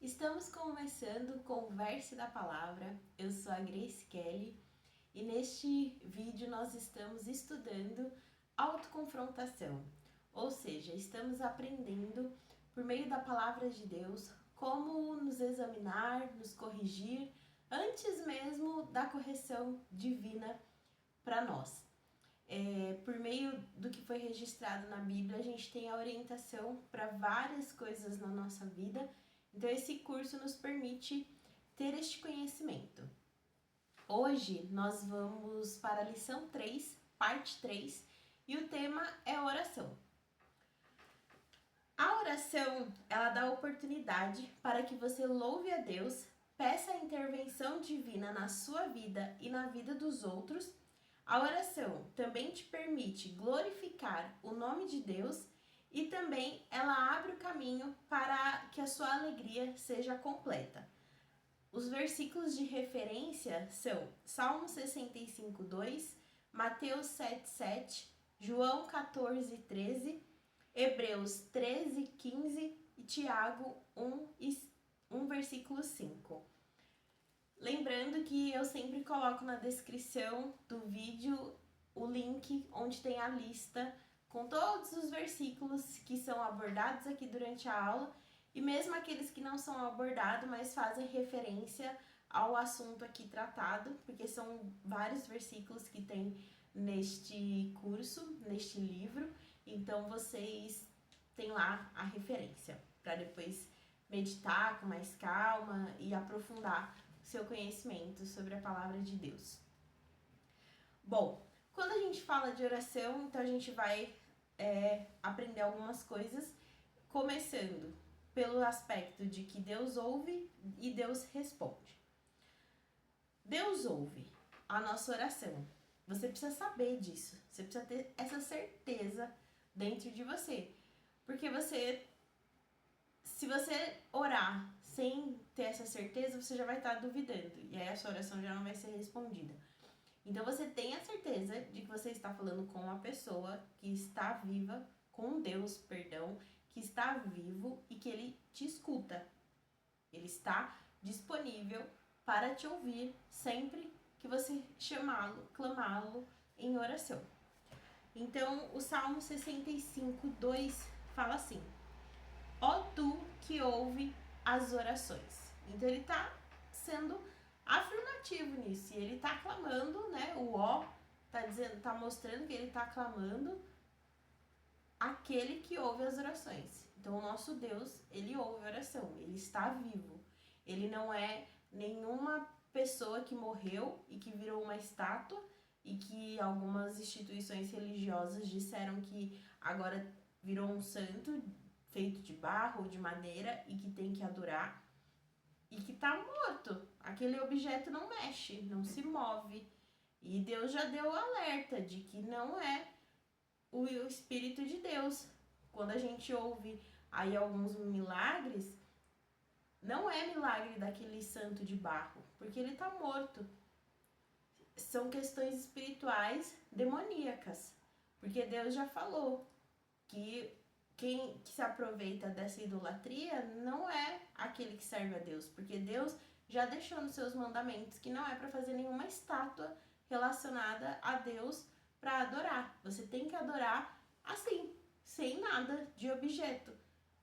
Estamos começando o Converse da Palavra. Eu sou a Grace Kelly e neste vídeo nós estamos estudando autoconfrontação, ou seja, estamos aprendendo por meio da Palavra de Deus como nos examinar, nos corrigir antes mesmo da correção divina para nós. Por meio do que foi registrado na Bíblia, a gente tem a orientação para várias coisas na nossa vida. Então, esse curso nos permite ter este conhecimento. Hoje, nós vamos para a lição 3, parte 3, e o tema é oração. A oração, ela dá oportunidade para que você louve a Deus, peça a intervenção divina na sua vida e na vida dos outros. A oração também te permite glorificar o nome de Deus e também ela abre o caminho para que a sua alegria seja completa. Os versículos de referência são Salmo 65, 2, Mateus 7, 7, João 14, 13, Hebreus 13, 15 e Tiago 1, versículo 5. Lembrando que eu sempre coloco na descrição do vídeo o link onde tem a lista com todos os versículos que são abordados aqui durante a aula e mesmo aqueles que não são abordados, mas fazem referência ao assunto aqui tratado, porque são vários versículos que tem neste curso, neste livro, então vocês têm lá a referência para depois meditar com mais calma e aprofundar seu conhecimento sobre a palavra de Deus. Bom, quando a gente fala de oração, então a gente vai aprender algumas coisas, começando pelo aspecto de que Deus ouve e Deus responde. Deus ouve a nossa oração. Você precisa saber disso, você precisa ter essa certeza dentro de você, porque se você orar sem ter essa certeza, você já vai estar duvidando e aí a sua oração já não vai ser respondida. Então você tenha certeza de que você está falando com uma pessoa que está viva, com Deus, perdão, que está vivo e que ele te escuta. Ele está disponível para te ouvir sempre que você chamá-lo, clamá-lo em oração. Então o Salmo 65, 2 fala assim: ó tu que ouve as orações. Então ele está sendo afirmativo nisso, e ele está clamando, né? O ó tá mostrando que ele está clamando aquele que ouve as orações. Então o nosso Deus, ele ouve a oração, ele está vivo. Ele não é nenhuma pessoa que morreu e que virou uma estátua e que algumas instituições religiosas disseram que agora virou um santo feito de barro ou de madeira e que tem que adorar e que tá morto. Aquele objeto não mexe, não se move. E Deus já deu o alerta de que não é o Espírito de Deus. Quando a gente ouve aí alguns milagres, não é milagre daquele santo de barro, porque ele tá morto. São questões espirituais demoníacas, porque Deus já falou que quem se aproveita dessa idolatria não é aquele que serve a Deus, porque Deus já deixou nos seus mandamentos que não é para fazer nenhuma estátua relacionada a Deus para adorar. Você tem que adorar assim, sem nada de objeto,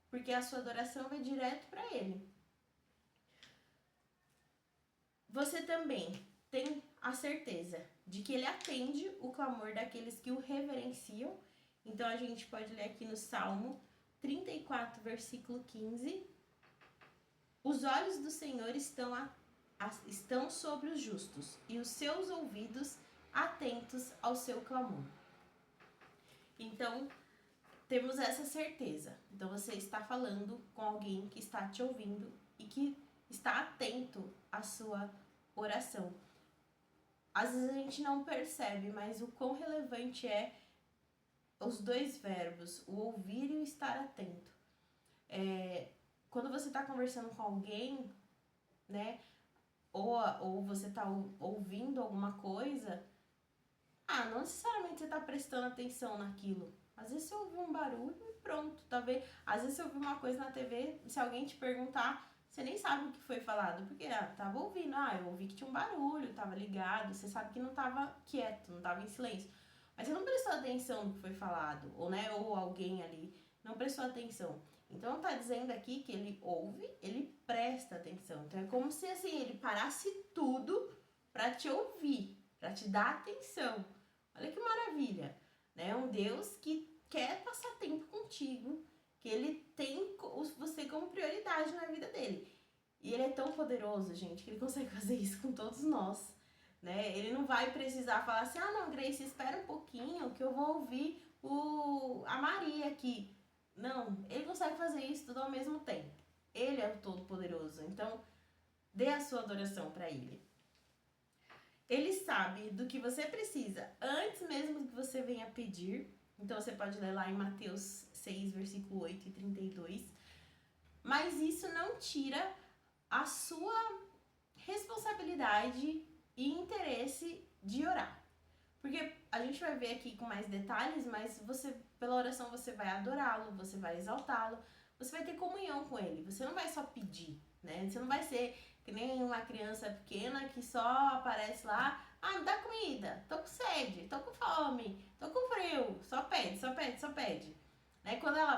porque a sua adoração vai direto para Ele. Você também tem a certeza de que Ele atende o clamor daqueles que o reverenciam. Então a gente pode ler aqui no Salmo 34, versículo 15. Os olhos do Senhor estão sobre os justos e os seus ouvidos atentos ao seu clamor. Então temos essa certeza. Então você está falando com alguém que está te ouvindo e que está atento à sua oração. Às vezes a gente não percebe, mas o quão relevante é os dois verbos, o ouvir e o estar atento. Quando você está conversando com alguém, né, ou você está ouvindo alguma coisa, não necessariamente você está prestando atenção naquilo. Às vezes você ouviu um barulho e pronto, tá vendo? Às vezes você ouviu uma coisa na TV, se alguém te perguntar, você nem sabe o que foi falado, porque tava ouvindo, eu ouvi que tinha um barulho, tava ligado, você sabe que não tava quieto, não tava em silêncio. Mas você não prestou atenção no que foi falado, ou, né, ou alguém ali não prestou atenção. Então tá dizendo aqui que ele ouve, ele presta atenção. Então é como se assim, ele parasse tudo para te ouvir, para te dar atenção. Olha que maravilha, né? Um Deus que quer passar tempo contigo, que ele tem você como prioridade na vida dele. E ele é tão poderoso, gente, que ele consegue fazer isso com todos nós, né? Ele não vai precisar falar assim, não, Grace, espera um pouquinho que eu vou ouvir a Maria aqui. Não, ele consegue fazer isso tudo ao mesmo tempo. Ele é o Todo-Poderoso, então dê a sua adoração para ele. Ele sabe do que você precisa antes mesmo que você venha pedir. Então você pode ler lá em Mateus 6, versículo 8 e 32. Mas isso não tira a sua responsabilidade e interesse de orar. Porque a gente vai ver aqui com mais detalhes, mas você, pela oração, você vai adorá-lo, você vai exaltá-lo, você vai ter comunhão com ele. Você não vai só pedir, né? Você não vai ser que nem uma criança pequena que só aparece lá, me dá comida, tô com sede, tô com fome, tô com frio, só pede, só pede, só pede. Né?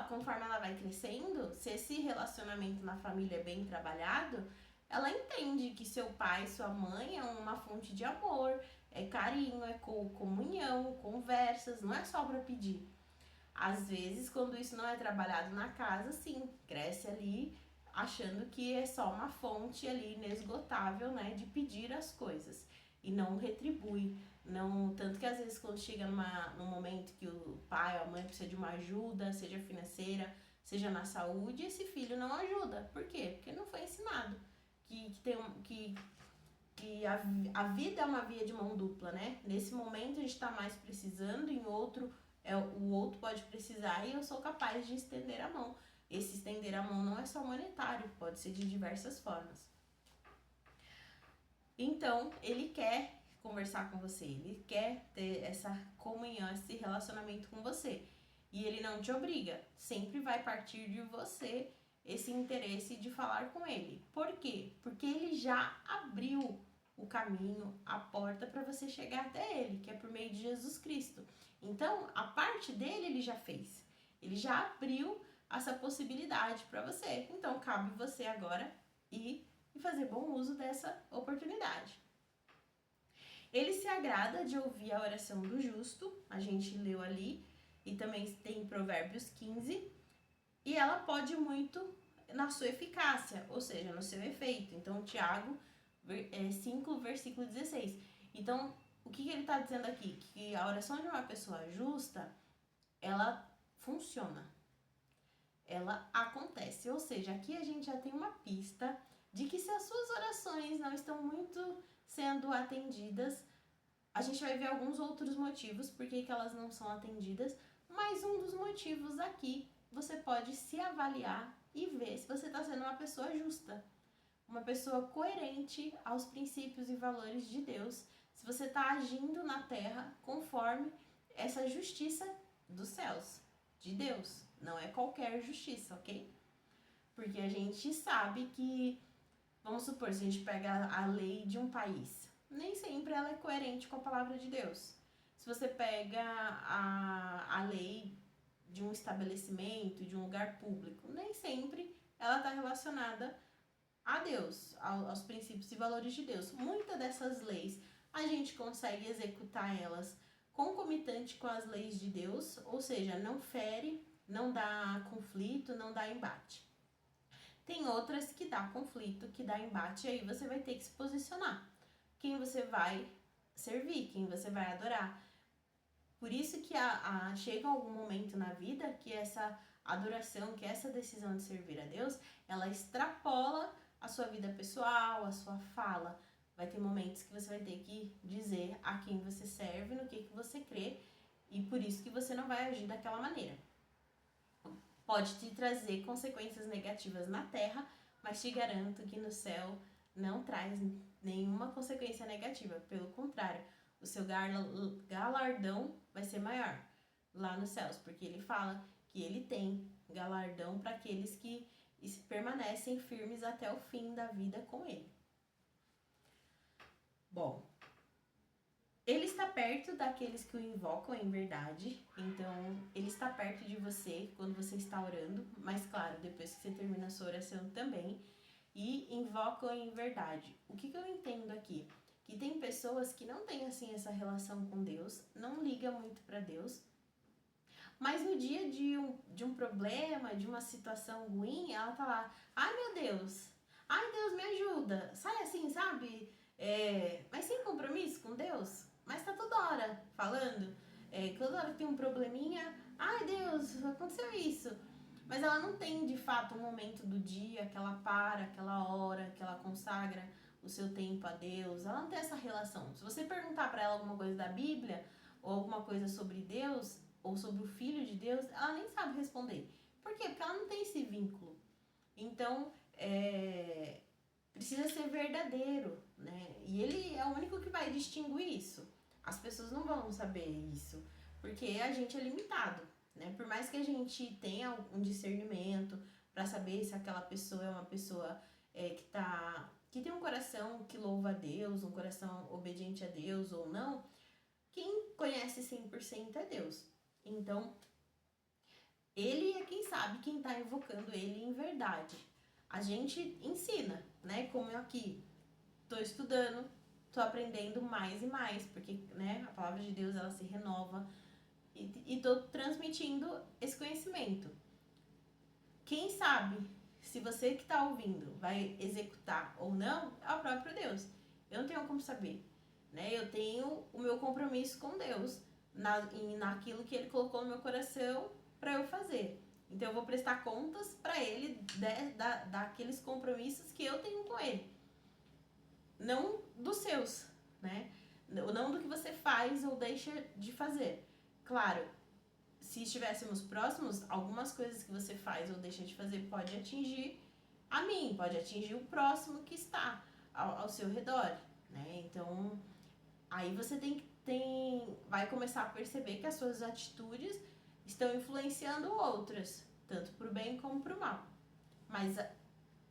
Conforme ela vai crescendo, se esse relacionamento na família é bem trabalhado, ela entende que seu pai, sua mãe é uma fonte de amor, é carinho, é comunhão, conversas, não é só para pedir. Às vezes, quando isso não é trabalhado na casa, sim, cresce ali achando que é só uma fonte ali inesgotável, né, de pedir as coisas e não retribui. Não, tanto que às vezes quando chega num momento que o pai ou a mãe precisa de uma ajuda, seja financeira, seja na saúde, esse filho não ajuda. Por quê? Porque não foi ensinado que a vida é uma via de mão dupla, né? Nesse momento a gente está mais precisando, em outro o outro pode precisar e eu sou capaz de estender a mão. Esse estender a mão não é só monetário, pode ser de diversas formas. Então, ele quer conversar com você, ele quer ter essa comunhão, esse relacionamento com você. E ele não te obriga, sempre vai partir de você esse interesse de falar com ele. Por quê? Porque ele já abriu o caminho, a porta para você chegar até ele, que é por meio de Jesus Cristo. Então, a parte dele ele já fez. Ele já abriu essa possibilidade para você. Então, cabe você agora ir e fazer bom uso dessa oportunidade. Ele se agrada de ouvir a oração do justo, a gente leu ali, e também tem Provérbios 15, e ela pode muito na sua eficácia, ou seja, no seu efeito. Então, Tiago 5, versículo 16. Então, o que ele está dizendo aqui? Que a oração de uma pessoa justa, ela funciona, ela acontece. Ou seja, aqui a gente já tem uma pista de que se as suas orações não estão muito sendo atendidas, a gente vai ver alguns outros motivos por que elas não são atendidas, mas um dos motivos aqui você pode se avaliar e ver se você está sendo uma pessoa justa, uma pessoa coerente aos princípios e valores de Deus, se você está agindo na terra conforme essa justiça dos céus, de Deus, não é qualquer justiça, ok? Porque a gente sabe que, vamos supor, se a gente pega a lei de um país, nem sempre ela é coerente com a palavra de Deus. Se você pega a lei de um estabelecimento, de um lugar público, nem sempre ela está relacionada a Deus, aos princípios e valores de Deus. Muitas dessas leis a gente consegue executar elas concomitante com as leis de Deus, ou seja, não fere, não dá conflito, não dá embate. Tem outras que dá conflito, que dá embate, e aí você vai ter que se posicionar. Quem você vai servir, quem você vai adorar. Por isso que chega algum momento na vida que essa adoração, que essa decisão de servir a Deus, ela extrapola a sua vida pessoal, a sua fala. Vai ter momentos que você vai ter que dizer a quem você serve, no que você crê, e por isso que você não vai agir daquela maneira. Pode te trazer consequências negativas na terra, mas te garanto que no céu não traz nenhuma consequência negativa. Pelo contrário, o seu galardão vai ser maior lá nos céus, porque ele fala que ele tem galardão para aqueles que e permanecem firmes até o fim da vida com Ele. Bom, Ele está perto daqueles que o invocam em verdade, então Ele está perto de você quando você está orando, mas claro, depois que você termina a sua oração também, e invocam em verdade. O que eu entendo aqui? Que tem pessoas que não têm assim essa relação com Deus, não ligam muito para Deus, mas no dia de um problema, de uma situação ruim, ela tá lá, ai meu Deus, ai Deus me ajuda, sai assim, sabe? Mas sem compromisso com Deus, mas tá toda hora falando, toda hora tem um probleminha, ai Deus, aconteceu isso. Mas ela não tem de fato um momento do dia que ela para, aquela hora, que ela consagra o seu tempo a Deus. Ela não tem essa relação. Se você perguntar para ela alguma coisa da Bíblia ou alguma coisa sobre Deus ou sobre o Filho de Deus, ela nem sabe responder. Por quê? Porque ela não tem esse vínculo. Então, precisa ser verdadeiro, né? E ele é o único que vai distinguir isso. As pessoas não vão saber isso, porque a gente é limitado, né? Por mais que a gente tenha um discernimento para saber se aquela pessoa é uma pessoa que tem um coração que louva a Deus, um coração obediente a Deus ou não, quem conhece 100% é Deus. Então, ele é quem sabe quem está invocando ele em verdade. A gente ensina, né? Como eu aqui tô estudando, tô aprendendo mais e mais, porque, né, a palavra de Deus, ela se renova e tô transmitindo esse conhecimento. Quem sabe se você que tá ouvindo vai executar ou não é o próprio Deus. Eu não tenho como saber, né? Eu tenho o meu compromisso com Deus naquilo que Ele colocou no meu coração para eu fazer. Então eu vou prestar contas para Ele daqueles compromissos que eu tenho com Ele, não dos seus, né? Não do que você faz ou deixa de fazer. Claro, se estivéssemos próximos, algumas coisas que você faz ou deixa de fazer pode atingir a mim, pode atingir o próximo que está ao seu redor, né? Então, aí você vai começar a perceber que as suas atitudes estão influenciando outras, tanto para o bem como para o mal. Mas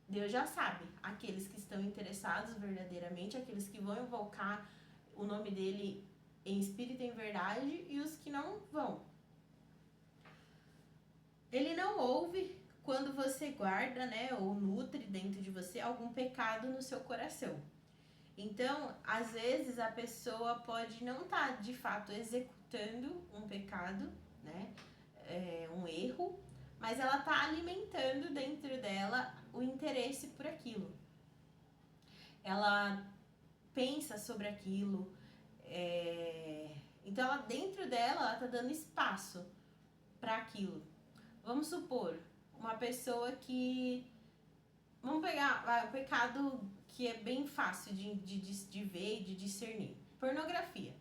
Deus já sabe, aqueles que estão interessados verdadeiramente, aqueles que vão invocar o nome dele em espírito e em verdade, e os que não vão. Ele não ouve quando você guarda, né, ou nutre dentro de você algum pecado no seu coração. Então, às vezes a pessoa pode não estar de fato executando um pecado, né, um erro, mas ela está alimentando dentro dela o interesse por aquilo. Ela pensa sobre aquilo, então ela dentro dela ela está dando espaço para aquilo. Vamos supor, uma pessoa que... Vamos pegar o pecado que é bem fácil de ver e de discernir. Pornografia.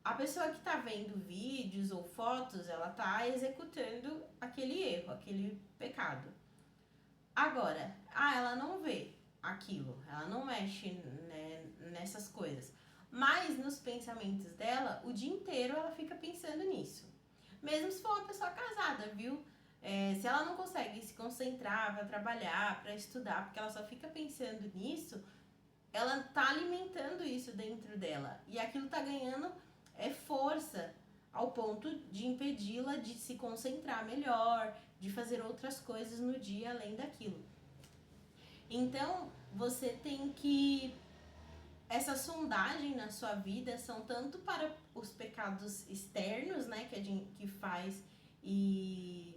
A pessoa que está vendo vídeos ou fotos, ela está executando aquele erro, aquele pecado. Agora, ela não vê aquilo, ela não mexe, né, nessas coisas. Mas nos pensamentos dela, o dia inteiro ela fica pensando nisso. Mesmo se for uma pessoa casada, viu? Se ela não consegue se concentrar para trabalhar, para estudar, porque ela só fica pensando nisso, ela tá alimentando isso dentro dela. E aquilo tá ganhando força ao ponto de impedi-la de se concentrar melhor, de fazer outras coisas no dia além daquilo. Então, você tem que... Essa sondagem na sua vida são tanto para os pecados externos, né, que a gente faz e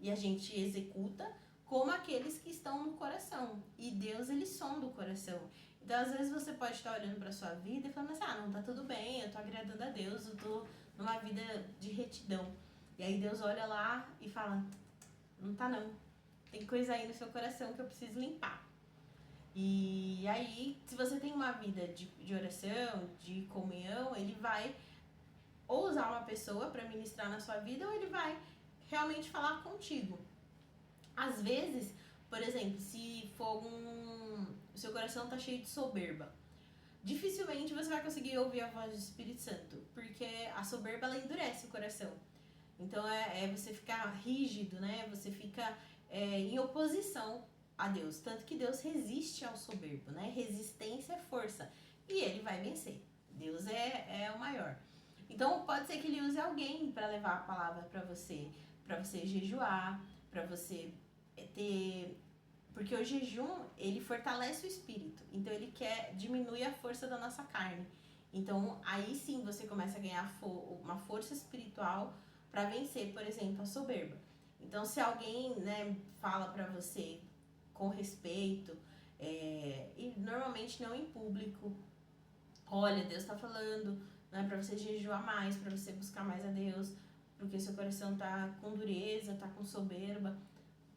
a gente executa, como aqueles que estão no coração. E Deus, ele sonda o coração. Então, às vezes você pode estar olhando para sua vida e falando assim, não, tá tudo bem, eu tô agradando a Deus, eu tô numa vida de retidão. E aí Deus olha lá e fala, não tá não, tem coisa aí no seu coração que eu preciso limpar. E aí, se você tem uma vida de oração, de comunhão, ele vai ou usar uma pessoa para ministrar na sua vida, ou ele vai realmente falar contigo. Às vezes, por exemplo, se for o seu coração tá cheio de soberba, dificilmente você vai conseguir ouvir a voz do Espírito Santo, porque a soberba, ela endurece o coração. Então, você ficar rígido, né? Você fica em oposição a Deus. Tanto que Deus resiste ao soberbo, né? Resistência é força. E ele vai vencer. Deus é o maior. Então pode ser que ele use alguém para levar a palavra para você jejuar, para você ter... Porque o jejum, ele fortalece o espírito. Então ele diminui a força da nossa carne. Então aí sim você começa a ganhar uma força espiritual para vencer, por exemplo, a soberba. Então se alguém, né, fala para você com respeito, e normalmente não em público, olha, Deus está falando, né, para você jejuar mais, para você buscar mais a Deus, porque seu coração tá com dureza, tá com soberba,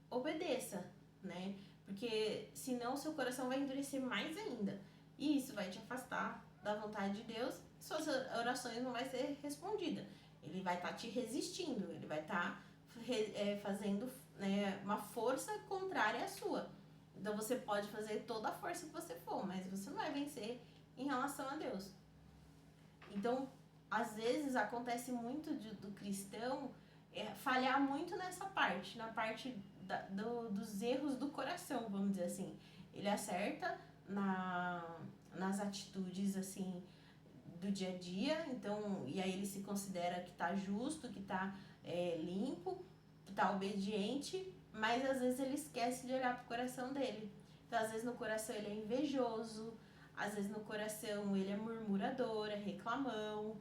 obedeça, né? Porque senão seu coração vai endurecer mais ainda. E isso vai te afastar da vontade de Deus, suas orações não vai ser respondida. Ele vai estar te resistindo, ele vai estar fazendo, né, uma força contrária à sua. Então você pode fazer toda a força que você for, mas você não vai vencer em relação a Deus. Então, às vezes acontece muito do cristão falhar muito nessa parte, na parte dos erros do coração, vamos dizer assim. Ele acerta nas atitudes, assim, do dia a dia, então, e aí ele se considera que tá justo, que tá limpo, que tá obediente, mas às vezes ele esquece de olhar pro coração dele. Então, às vezes no coração ele é invejoso, às vezes no coração ele é murmurador, é reclamão,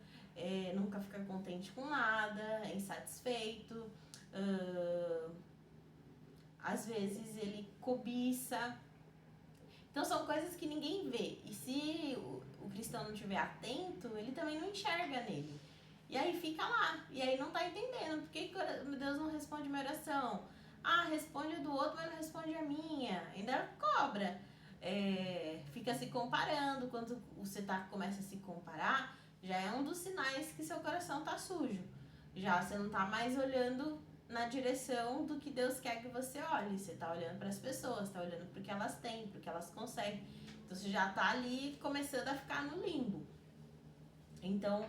nunca fica contente com nada, é insatisfeito, às vezes ele cobiça. Então são coisas que ninguém vê. E se o cristão não estiver atento, ele também não enxerga nele. E aí fica lá. E aí não tá entendendo. Por que Deus não responde minha oração? Ah, responde a do outro, mas não responde a minha. Ainda cobra. Fica se comparando. Quando você começa a se comparar, já é um dos sinais que seu coração tá sujo. Já você não tá mais olhando na direção do que Deus quer que você olhe. Você tá olhando para as pessoas, tá olhando pro que elas têm, pro que elas conseguem. Então você já tá ali começando a ficar no limbo. Então,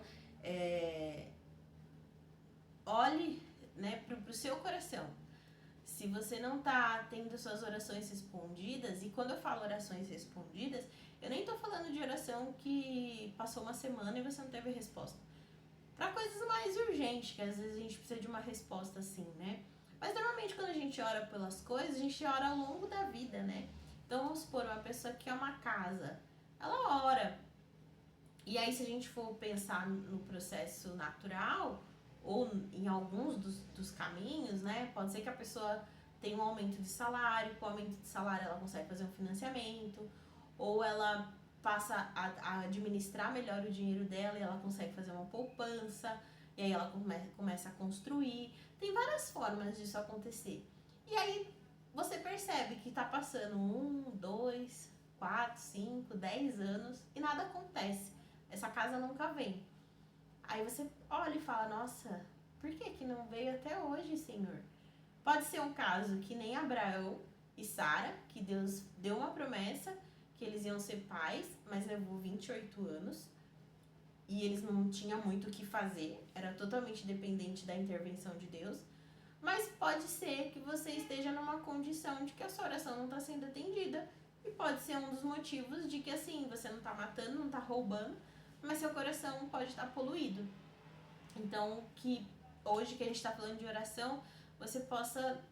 olhe, né, pro seu coração. Se você não tá tendo suas orações respondidas, e quando eu falo orações respondidas, eu nem tô falando de oração que passou uma semana e você não teve resposta. Para coisas mais urgentes, que às vezes a gente precisa de uma resposta assim, né? Mas normalmente quando a gente ora pelas coisas, a gente ora ao longo da vida, né? Então vamos supor, uma pessoa que quer uma casa, ela ora. E aí se a gente for pensar no processo natural, ou em alguns dos caminhos, né? Pode ser que a pessoa tenha um aumento de salário, com o aumento de salário ela consegue fazer um financiamento, ou ela passa a administrar melhor o dinheiro dela e ela consegue fazer uma poupança, e aí ela começa a construir. Tem várias formas disso acontecer. E aí você percebe que tá passando 1, 2, 4, 5, 10 anos e nada acontece. Essa casa nunca vem. Aí você olha e fala, nossa, por que não veio até hoje, Senhor? Pode ser um caso que nem Abraão e Sara, que Deus deu uma promessa que eles iam ser pais, mas levou 28 anos e eles não tinham muito o que fazer, era totalmente dependente da intervenção de Deus. Mas pode ser que você esteja numa condição de que a sua oração não está sendo atendida, e pode ser um dos motivos de que assim, você não está matando, não está roubando, mas seu coração pode estar poluído. Então, que hoje que a gente está falando de oração, você possa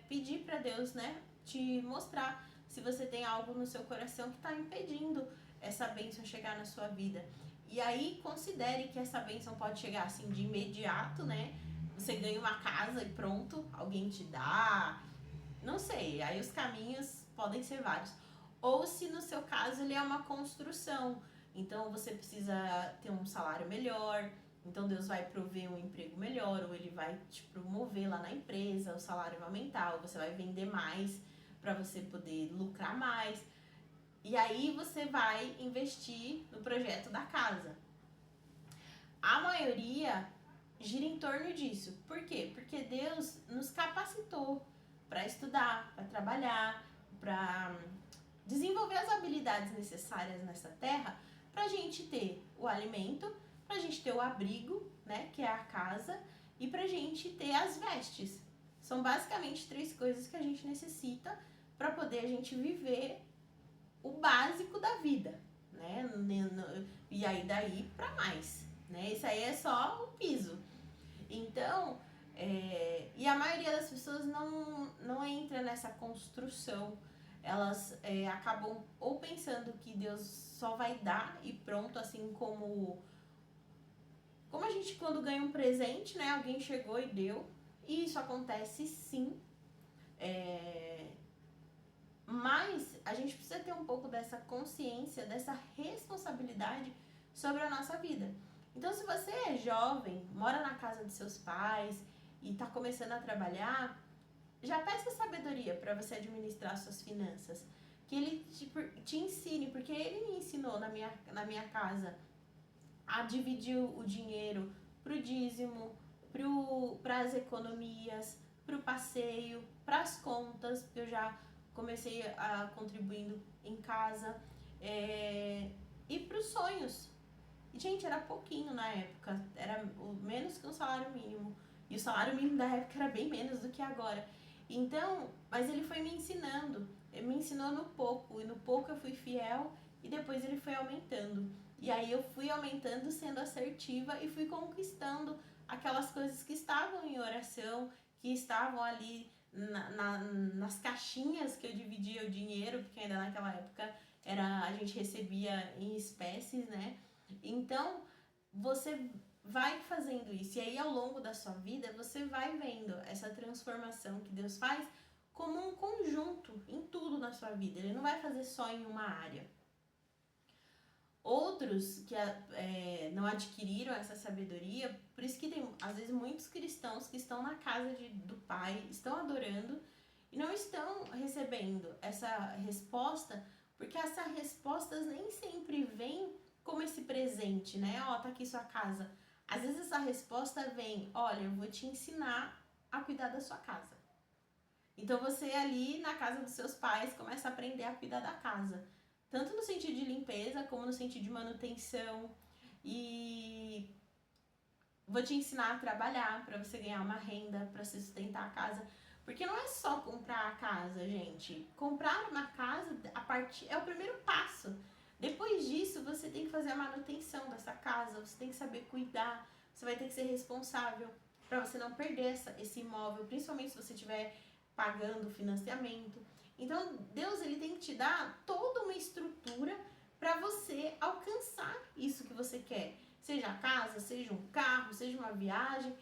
pedir para Deus, né, te mostrar se você tem algo no seu coração que está impedindo essa bênção chegar na sua vida. E aí considere que essa bênção pode chegar assim de imediato, né? Você ganha uma casa e pronto, alguém te dá, não sei, aí os caminhos podem ser vários. Ou se no seu caso ele é uma construção, então você precisa ter um salário melhor, então Deus vai prover um emprego melhor, ou ele vai te promover lá na empresa, o salário vai aumentar, ou você vai vender mais para você poder lucrar mais. E aí você vai investir no projeto da casa. A maioria gira em torno disso. Por quê? Porque Deus nos capacitou para estudar, para trabalhar, para desenvolver as habilidades necessárias nessa terra, para a gente ter o alimento, para a gente ter o abrigo, né, que é a casa, e para a gente ter as vestes. São basicamente 3 coisas que a gente necessita para poder a gente viver o básico da vida, né? E aí daí para mais, né? Isso aí é só o piso. Então, e a maioria das pessoas não entra nessa construção. Elas acabam ou pensando que Deus só vai dar e pronto, assim como a gente quando ganha um presente, né? Alguém chegou e deu. E isso acontece sim. Mas a gente precisa ter um pouco dessa consciência, dessa responsabilidade sobre a nossa vida. Então, se você é jovem, mora na casa dos seus pais e está começando a trabalhar, já peça sabedoria para você administrar suas finanças. Que ele te ensine, porque ele me ensinou na minha casa a dividir o dinheiro pro dízimo, para as economias, pro passeio, para as contas, porque eu já comecei a contribuindo em casa, e para os sonhos. E, gente, era pouquinho na época, era menos que um salário mínimo. E o salário mínimo da época era bem menos do que agora. Então, mas ele foi me ensinando. Ele me ensinou no pouco, e no pouco eu fui fiel, e depois ele foi aumentando. E aí eu fui aumentando, sendo assertiva, e fui conquistando aquelas coisas que estavam em oração, que estavam ali nas caixinhas que eu dividia o dinheiro, porque ainda naquela época a gente recebia em espécies, né? Então, você vai fazendo isso. E aí, ao longo da sua vida, você vai vendo essa transformação que Deus faz como um conjunto em tudo na sua vida. Ele não vai fazer só em uma área. Outros que não adquiriram essa sabedoria, por isso que tem, às vezes, muitos cristãos que estão na casa do Pai, estão adorando e não estão recebendo essa resposta, porque essas respostas nem sempre vêm como esse presente, né? Ó, tá aqui sua casa. Às vezes essa resposta vem, olha, eu vou te ensinar a cuidar da sua casa. Então você ali na casa dos seus pais começa a aprender a cuidar da casa. Tanto no sentido de limpeza, como no sentido de manutenção. E vou te ensinar a trabalhar para você ganhar uma renda, para sustentar a casa. Porque não é só comprar a casa, gente. Comprar uma casa é o primeiro passo. Depois disso, você tem que fazer a manutenção dessa casa, você tem que saber cuidar, você vai ter que ser responsável para você não perder esse imóvel, principalmente se você estiver pagando financiamento. Então, Deus ele tem que te dar toda uma estrutura para você alcançar isso que você quer. Seja a casa, seja um carro, seja uma viagem,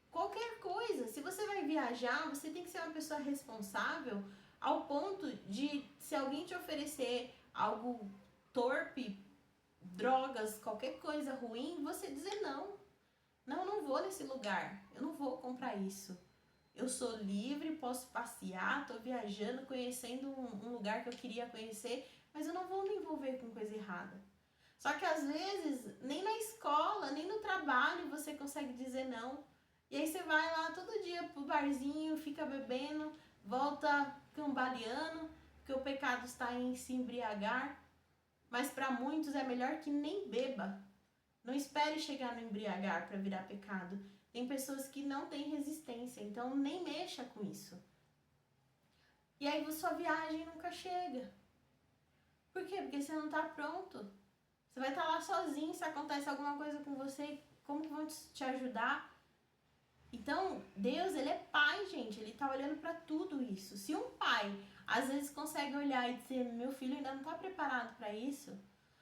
qualquer coisa. Se você vai viajar, você tem que ser uma pessoa responsável ao ponto de, se alguém te oferecer algo torpe, drogas, qualquer coisa ruim, você dizer não. Não, eu não vou nesse lugar. Eu não vou comprar isso. Eu sou livre, posso passear, tô viajando, conhecendo um lugar que eu queria conhecer, mas eu não vou me envolver com coisa errada. Só que às vezes, nem na escola, nem no trabalho você consegue dizer não. E aí você vai lá todo dia pro barzinho, fica bebendo, volta cambaleando, porque o pecado está em se embriagar. Mas para muitos é melhor que nem beba. Não espere chegar no embriagar para virar pecado. Tem pessoas que não têm resistência, então nem mexa com isso. E aí sua viagem nunca chega. Por quê? Porque você não está pronto. Você vai estar lá sozinho, se acontece alguma coisa com você, como que vão te ajudar? Então, Deus, ele é pai, gente. Ele está olhando para tudo isso. Se um pai, às vezes, consegue olhar e dizer, meu filho ainda não está preparado para isso.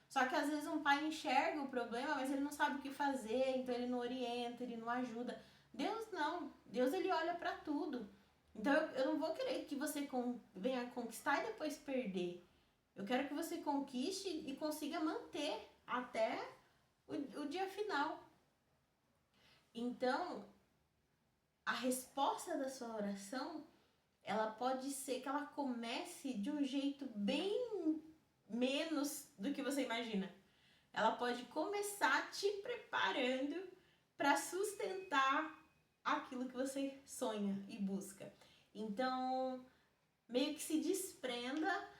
Só que, às vezes, um pai enxerga o problema, mas ele não sabe o que fazer, então ele não orienta, ele não ajuda. Deus, não. Deus, ele olha para tudo. Então, eu não vou querer que você venha conquistar e depois perder. Eu quero que você conquiste e consiga manter até o dia final. Então, a resposta da sua oração, ela pode ser que ela comece de um jeito bem menos do que você imagina. Ela pode começar te preparando para sustentar aquilo que você sonha e busca. Então, meio que se desprenda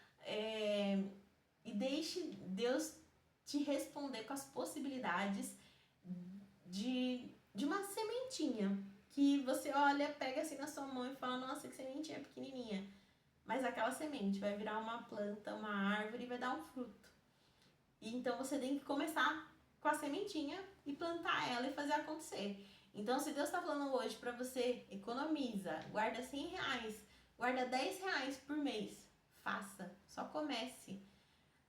e deixe Deus te responder com as possibilidades de uma sementinha que você olha, pega assim na sua mão e fala, nossa, que sementinha pequenininha. Mas aquela semente vai virar uma planta, uma árvore e vai dar um fruto. E então você tem que começar com a sementinha e plantar ela e fazer acontecer. Então, se Deus está falando hoje para você, economiza, guarda R$100, guarda R$10 por mês, faça, só comece.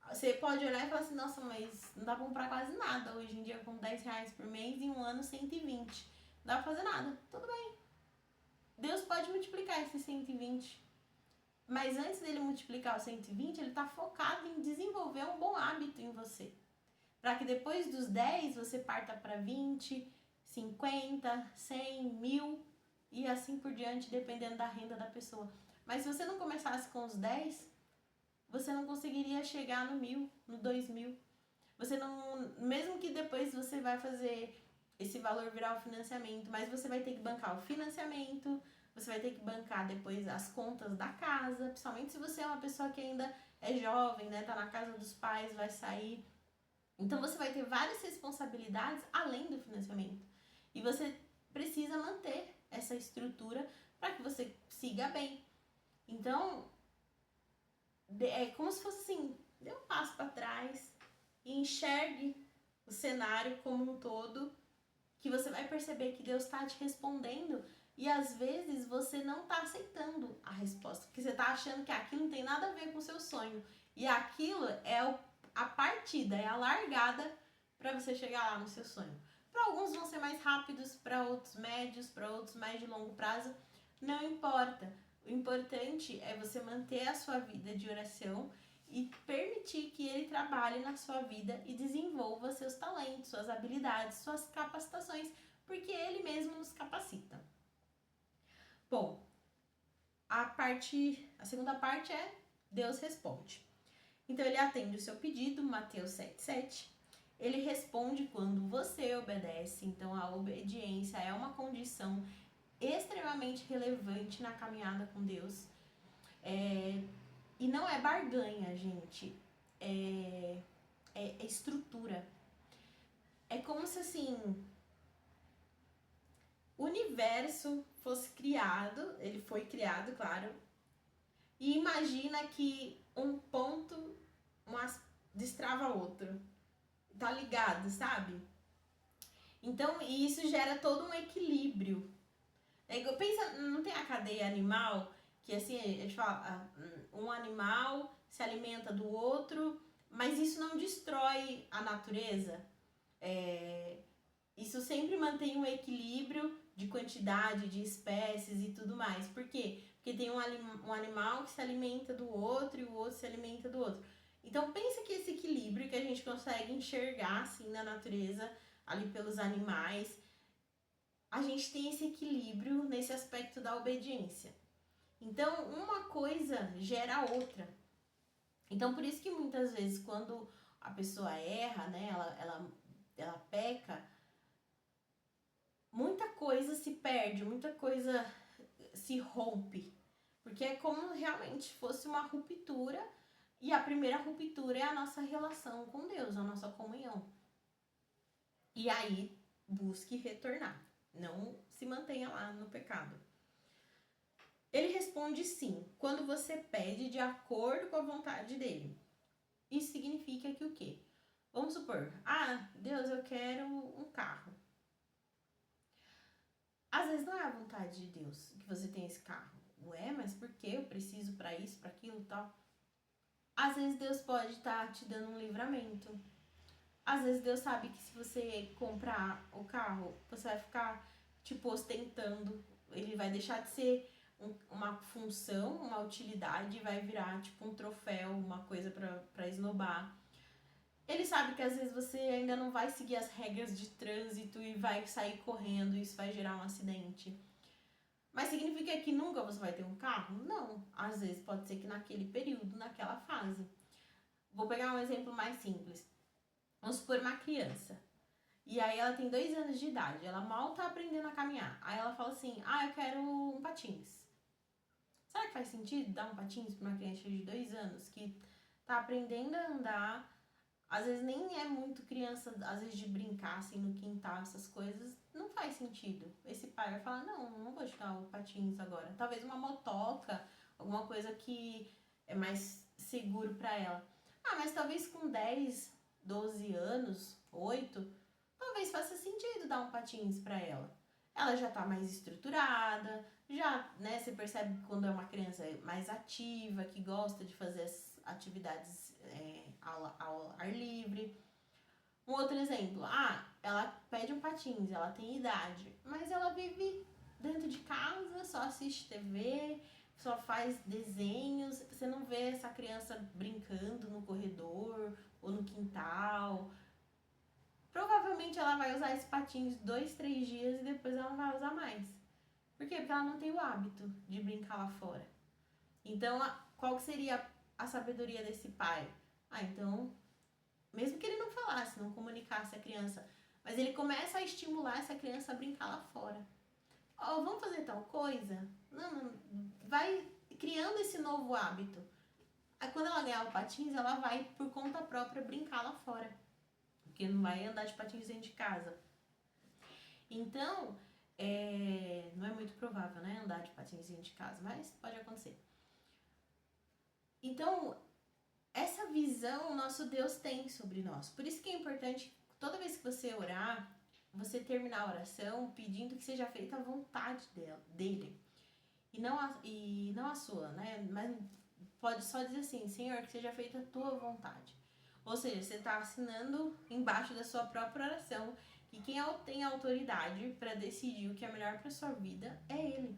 Você pode olhar e falar assim, nossa, mas não dá pra comprar quase nada hoje em dia com R$10 por mês e um ano 120. Não dá pra fazer nada. Tudo bem. Deus pode multiplicar esses 120. Mas antes dele multiplicar os 120, ele tá focado em desenvolver um bom hábito em você. Para que depois dos 10 você parta para 20, 50, 100, 1000 e assim por diante, dependendo da renda da pessoa. Mas se você não começasse com os 10, você não conseguiria chegar no 1000, no 2000. Você não, mesmo que depois você vai fazer esse valor virar o financiamento, mas você vai ter que bancar o financiamento, você vai ter que bancar depois as contas da casa, principalmente se você é uma pessoa que ainda é jovem, né, tá na casa dos pais, vai sair. Então você vai ter várias responsabilidades além do financiamento. E você precisa manter essa estrutura para que você siga bem. Então, é como se fosse assim, dê um passo para trás e enxergue o cenário como um todo, que você vai perceber que Deus está te respondendo e às vezes você não está aceitando a resposta, porque você está achando que aquilo não tem nada a ver com o seu sonho. E aquilo é a partida, é a largada para você chegar lá no seu sonho. Para alguns vão ser mais rápidos, para outros médios, para outros mais de longo prazo, não importa. O importante é você manter a sua vida de oração e permitir que ele trabalhe na sua vida e desenvolva seus talentos, suas habilidades, suas capacitações, porque ele mesmo nos capacita. Bom, a segunda parte é Deus responde. Então ele atende o seu pedido, Mateus 7,7. Ele responde quando você obedece, então a obediência é uma condição extremamente relevante na caminhada com Deus. E não é barganha, gente. É estrutura. É como se assim o universo fosse criado, ele foi criado, claro, e imagina que um ponto destrava outro. Tá ligado, sabe? Então, isso gera todo um equilíbrio. Pensa, não tem a cadeia animal, que assim, a gente fala, um animal se alimenta do outro, mas isso não destrói a natureza. Isso sempre mantém um equilíbrio de quantidade, de espécies e tudo mais. Por quê? Porque tem um animal que se alimenta do outro e o outro se alimenta do outro. Então pensa que esse equilíbrio que a gente consegue enxergar assim na natureza, ali pelos animais, a gente tem esse equilíbrio nesse aspecto da obediência. Então uma coisa gera a outra. Então por isso que muitas vezes quando a pessoa erra, né, ela peca, muita coisa se perde, muita coisa se rompe. Porque é como realmente fosse uma ruptura. E a primeira ruptura é a nossa relação com Deus, a nossa comunhão. E aí, busque retornar. Não se mantenha lá no pecado. Ele responde sim, quando você pede de acordo com a vontade dele. Isso significa que o quê? Vamos supor, Deus, eu quero um carro. Às vezes não é a vontade de Deus que você tenha esse carro. Ué, mas por que eu preciso para isso, para aquilo e tal? Às vezes Deus pode estar te dando um livramento. Às vezes Deus sabe que se você comprar o carro, você vai ficar, tipo, ostentando. Ele vai deixar de ser uma função, uma utilidade, e vai virar, tipo, um troféu, uma coisa pra esnobar. Ele sabe que às vezes você ainda não vai seguir as regras de trânsito e vai sair correndo e isso vai gerar um acidente. Mas significa que nunca você vai ter um carro? Não. Às vezes pode ser que naquele período, naquela fase. Vou pegar um exemplo mais simples. Vamos supor uma criança. E aí ela tem 2 anos de idade. Ela mal tá aprendendo a caminhar. Aí ela fala assim, eu quero um patins. Será que faz sentido dar um patins pra uma criança de 2 anos que tá aprendendo a andar? Às vezes nem é muito criança, às vezes de brincar assim no quintal, essas coisas. não faz sentido. Esse pai vai falar, não vou te dar o patins agora. Talvez uma motoca, alguma coisa que é mais seguro para ela. Mas talvez com 10, 12 anos, 8, talvez faça sentido dar um patins para ela. Ela já tá mais estruturada, já, né, você percebe quando é uma criança mais ativa, que gosta de fazer as atividades ao ar livre. Um outro exemplo, ela pede um patins, ela tem idade, mas ela vive dentro de casa, só assiste TV, só faz desenhos, você não vê essa criança brincando no corredor ou no quintal. Provavelmente ela vai usar esse patins 2, 3 dias e depois ela não vai usar mais. Por quê? Porque ela não tem o hábito de brincar lá fora. Então, qual que seria a sabedoria desse pai? Então, mesmo que ele não falasse, não comunicasse a criança, mas ele começa a estimular essa criança a brincar lá fora. Vamos fazer tal coisa? Não, vai criando esse novo hábito. Aí quando ela ganhar o patins, ela vai por conta própria brincar lá fora. Porque não vai andar de patins dentro de casa. Então, não é muito provável, né, andar de patins dentro de casa, mas pode acontecer. Então, essa visão o nosso Deus tem sobre nós. Por isso que é importante, toda vez que você orar, você terminar a oração pedindo que seja feita a vontade dele. E não a sua, né? Mas pode só dizer assim, Senhor, que seja feita a tua vontade. Ou seja, você está assinando embaixo da sua própria oração que quem tem autoridade para decidir o que é melhor para sua vida é Ele.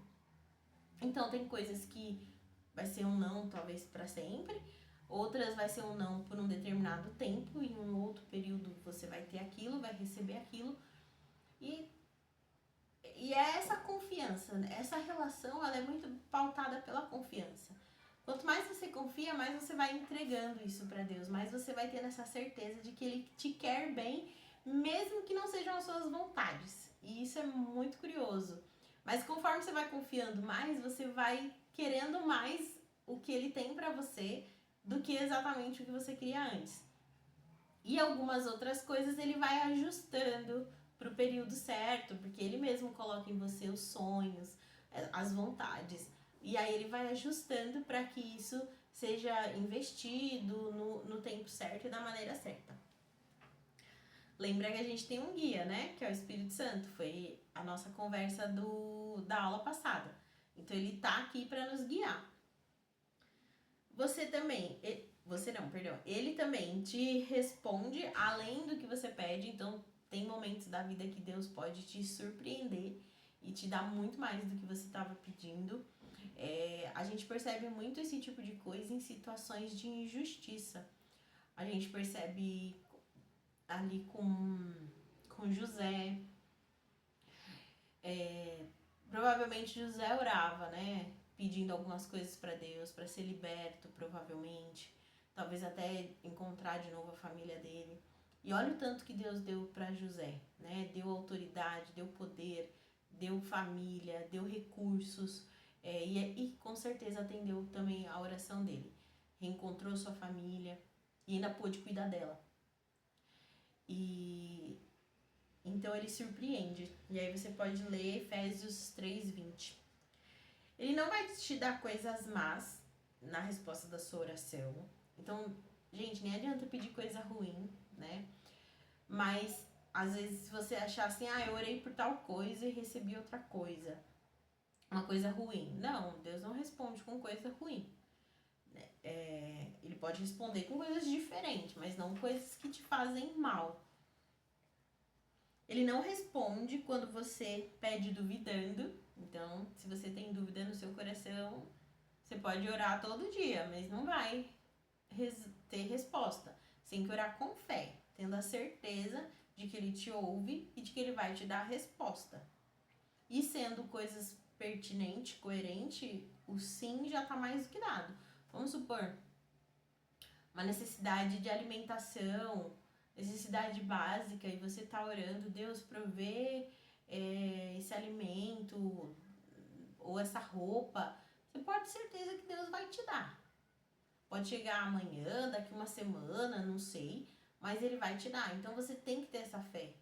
Então tem coisas que vai ser um não, talvez para sempre. Outras vai ser um não por um determinado tempo. Em um outro período você vai ter aquilo, vai receber aquilo. E é essa confiança, essa relação, ela é muito pautada pela confiança. Quanto mais você confia, mais você vai entregando isso para Deus, mais você vai tendo essa certeza de que Ele te quer bem, mesmo que não sejam as suas vontades. E isso é muito curioso. Mas conforme você vai confiando mais, você vai querendo mais o que Ele tem para você do que exatamente o que você queria antes. E algumas outras coisas Ele vai ajustando para o período certo, porque Ele mesmo coloca em você os sonhos, as vontades. E aí ele vai ajustando para que isso seja investido no tempo certo e da maneira certa. Lembra que a gente tem um guia, né? Que é o Espírito Santo. Foi a nossa conversa da aula passada. Então ele tá aqui para nos guiar. Ele também te responde além do que você pede. Então tem momentos da vida que Deus pode te surpreender e te dar muito mais do que você estava pedindo. A gente percebe muito esse tipo de coisa em situações de injustiça. A gente percebe ali com José. Provavelmente José orava, né? Pedindo algumas coisas para Deus, para ser liberto, provavelmente. Talvez até encontrar de novo a família dele. E olha o tanto que Deus deu para José, né? Deu autoridade, deu poder, deu família, deu recursos. E com certeza atendeu também a oração dele. Reencontrou sua família e ainda pôde cuidar dela. E então ele surpreende. E aí você pode ler Efésios 3:20. Ele não vai te dar coisas más na resposta da sua oração. Então, gente, nem adianta pedir coisa ruim, né? Mas às vezes se você achar assim, eu orei por tal coisa e recebi outra coisa, uma coisa ruim. Não, Deus não responde com coisa ruim. Ele pode responder com coisas diferentes, mas não coisas que te fazem mal. Ele não responde quando você pede duvidando. Então, se você tem dúvida no seu coração, você pode orar todo dia, mas não vai ter resposta. Você tem que orar com fé, tendo a certeza de que Ele te ouve e de que Ele vai te dar a resposta. E sendo coisas pertinentes, coerentes, o sim já está mais do que dado. Vamos supor, uma necessidade de alimentação, necessidade básica, e você está orando, Deus provê esse alimento ou essa roupa, você pode ter certeza que Deus vai te dar. Pode chegar amanhã, daqui uma semana, não sei, mas Ele vai te dar. Então você tem que ter essa fé.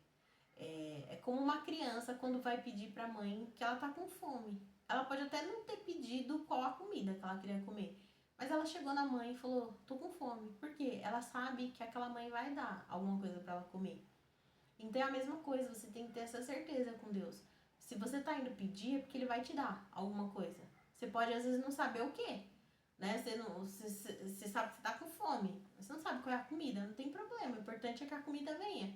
É como uma criança quando vai pedir pra mãe que ela tá com fome. Ela pode até não ter pedido qual a comida que ela queria comer, mas ela chegou na mãe e falou, tô com fome. Por quê? Ela sabe que aquela mãe vai dar alguma coisa pra ela comer. Então é a mesma coisa, você tem que ter essa certeza com Deus. Se você tá indo pedir, é porque Ele vai te dar alguma coisa. Você pode às vezes não saber o quê, né? Você sabe que você tá com fome, mas você não sabe qual é a comida, não tem problema. O importante é que a comida venha.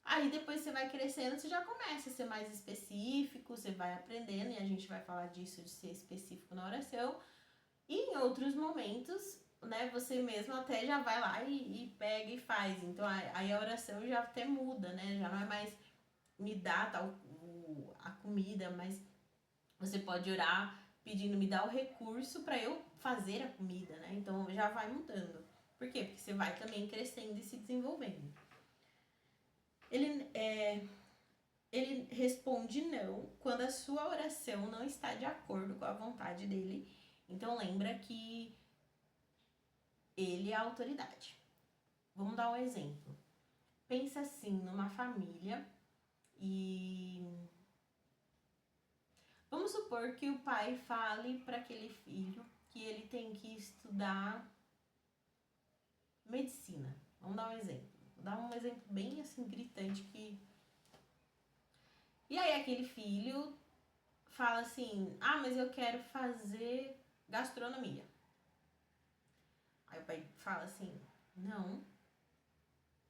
Aí depois você vai crescendo, você já começa a ser mais específico, você vai aprendendo, e a gente vai falar disso, de ser específico na oração. E em outros momentos, né, você mesmo até já vai lá e pega e faz. Então aí a oração já até muda, né? Já não é mais me dá a comida, mas você pode orar pedindo me dá o recurso para eu fazer a comida, né? Então já vai mudando. Por quê? Porque você vai também crescendo e se desenvolvendo. Ele responde não quando a sua oração não está de acordo com a vontade dele. Então lembra que ele é a autoridade. Vamos dar um exemplo. Pensa assim numa família e vamos supor que o pai fale para aquele filho que ele tem que estudar medicina. Vamos dar um exemplo. Vou dar um exemplo bem assim gritante que... E aí aquele filho fala assim, mas eu quero fazer gastronomia. Aí o pai fala assim, não,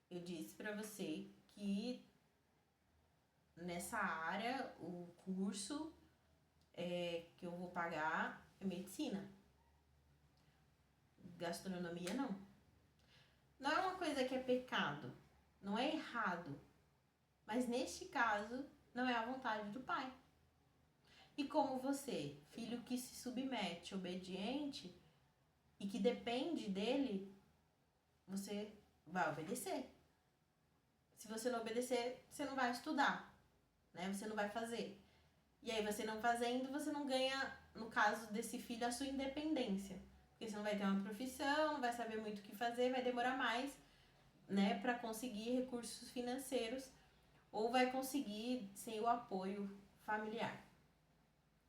eu disse pra você que nessa área o curso que eu vou pagar é medicina. Gastronomia não. Não é uma coisa que é pecado, não é errado, mas neste caso não é a vontade do pai. E como você, filho que se submete, obediente e que depende dele, você vai obedecer. Se você não obedecer, você não vai estudar, né? Você não vai fazer. E aí você não fazendo, você não ganha, no caso desse filho, a sua independência. Porque você não vai ter uma profissão, não vai saber muito o que fazer, vai demorar mais, né, para conseguir recursos financeiros ou vai conseguir sem o apoio familiar.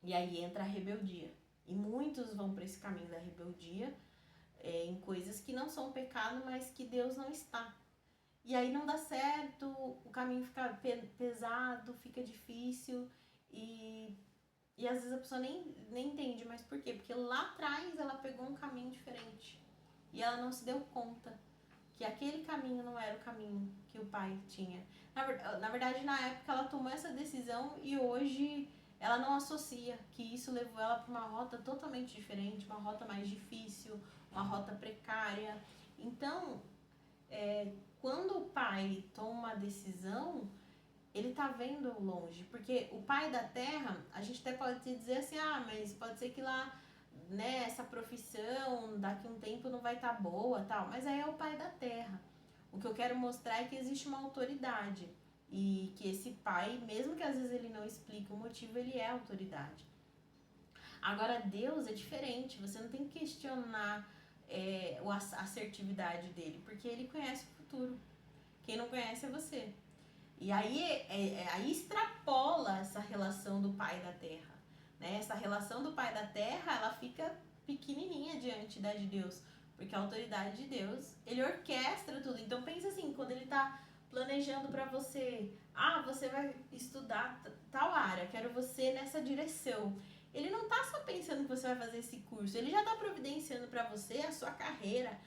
E aí entra a rebeldia. E muitos vão para esse caminho da rebeldia, em coisas que não são pecado, mas que Deus não está. E aí não dá certo, o caminho fica pesado, fica difícil e às vezes a pessoa nem entende, mas por quê? Porque lá atrás ela pegou um caminho diferente e ela não se deu conta que aquele caminho não era o caminho que o pai tinha. Na verdade, na época ela tomou essa decisão e hoje ela não associa que isso levou ela para uma rota totalmente diferente, uma rota mais difícil, uma rota precária. Então, quando o pai toma uma decisão, ele tá vendo longe, porque o pai da terra, a gente até pode dizer assim, mas pode ser que lá, né, essa profissão daqui a um tempo não vai estar boa, tal, mas aí é o pai da terra. O que eu quero mostrar é que existe uma autoridade e que esse pai, mesmo que às vezes ele não explique o motivo, ele é autoridade. Agora Deus é diferente, você não tem que questionar a assertividade dele, porque ele conhece o futuro. Quem não conhece é você. E aí, aí extrapola essa relação do pai da terra, né? Essa relação do pai da terra, ela fica pequenininha diante da de Deus, porque a autoridade de Deus, ele orquestra tudo. Então pensa assim, quando ele tá planejando para você, você vai estudar tal área, quero você nessa direção. Ele não tá só pensando que você vai fazer esse curso, ele já tá providenciando para você a sua carreira,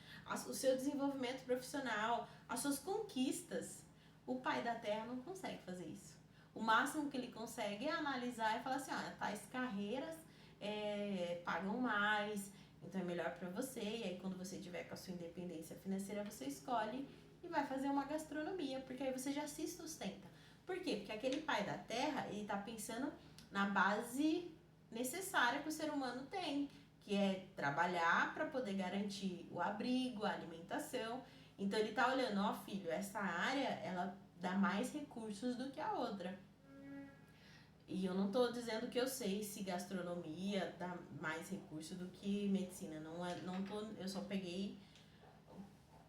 o seu desenvolvimento profissional, as suas conquistas. O pai da terra não consegue fazer isso. O máximo que ele consegue é analisar e falar assim, tais carreiras pagam mais, então é melhor para você. E aí quando você tiver com a sua independência financeira, você escolhe e vai fazer uma gastronomia, porque aí você já se sustenta. Por quê? Porque aquele pai da terra, ele tá pensando na base necessária que o ser humano tem, que é trabalhar para poder garantir o abrigo, a alimentação. Então ele tá olhando, filho, essa área, ela dá mais recursos do que a outra. E eu não tô dizendo que eu sei se gastronomia dá mais recurso do que medicina. Eu só peguei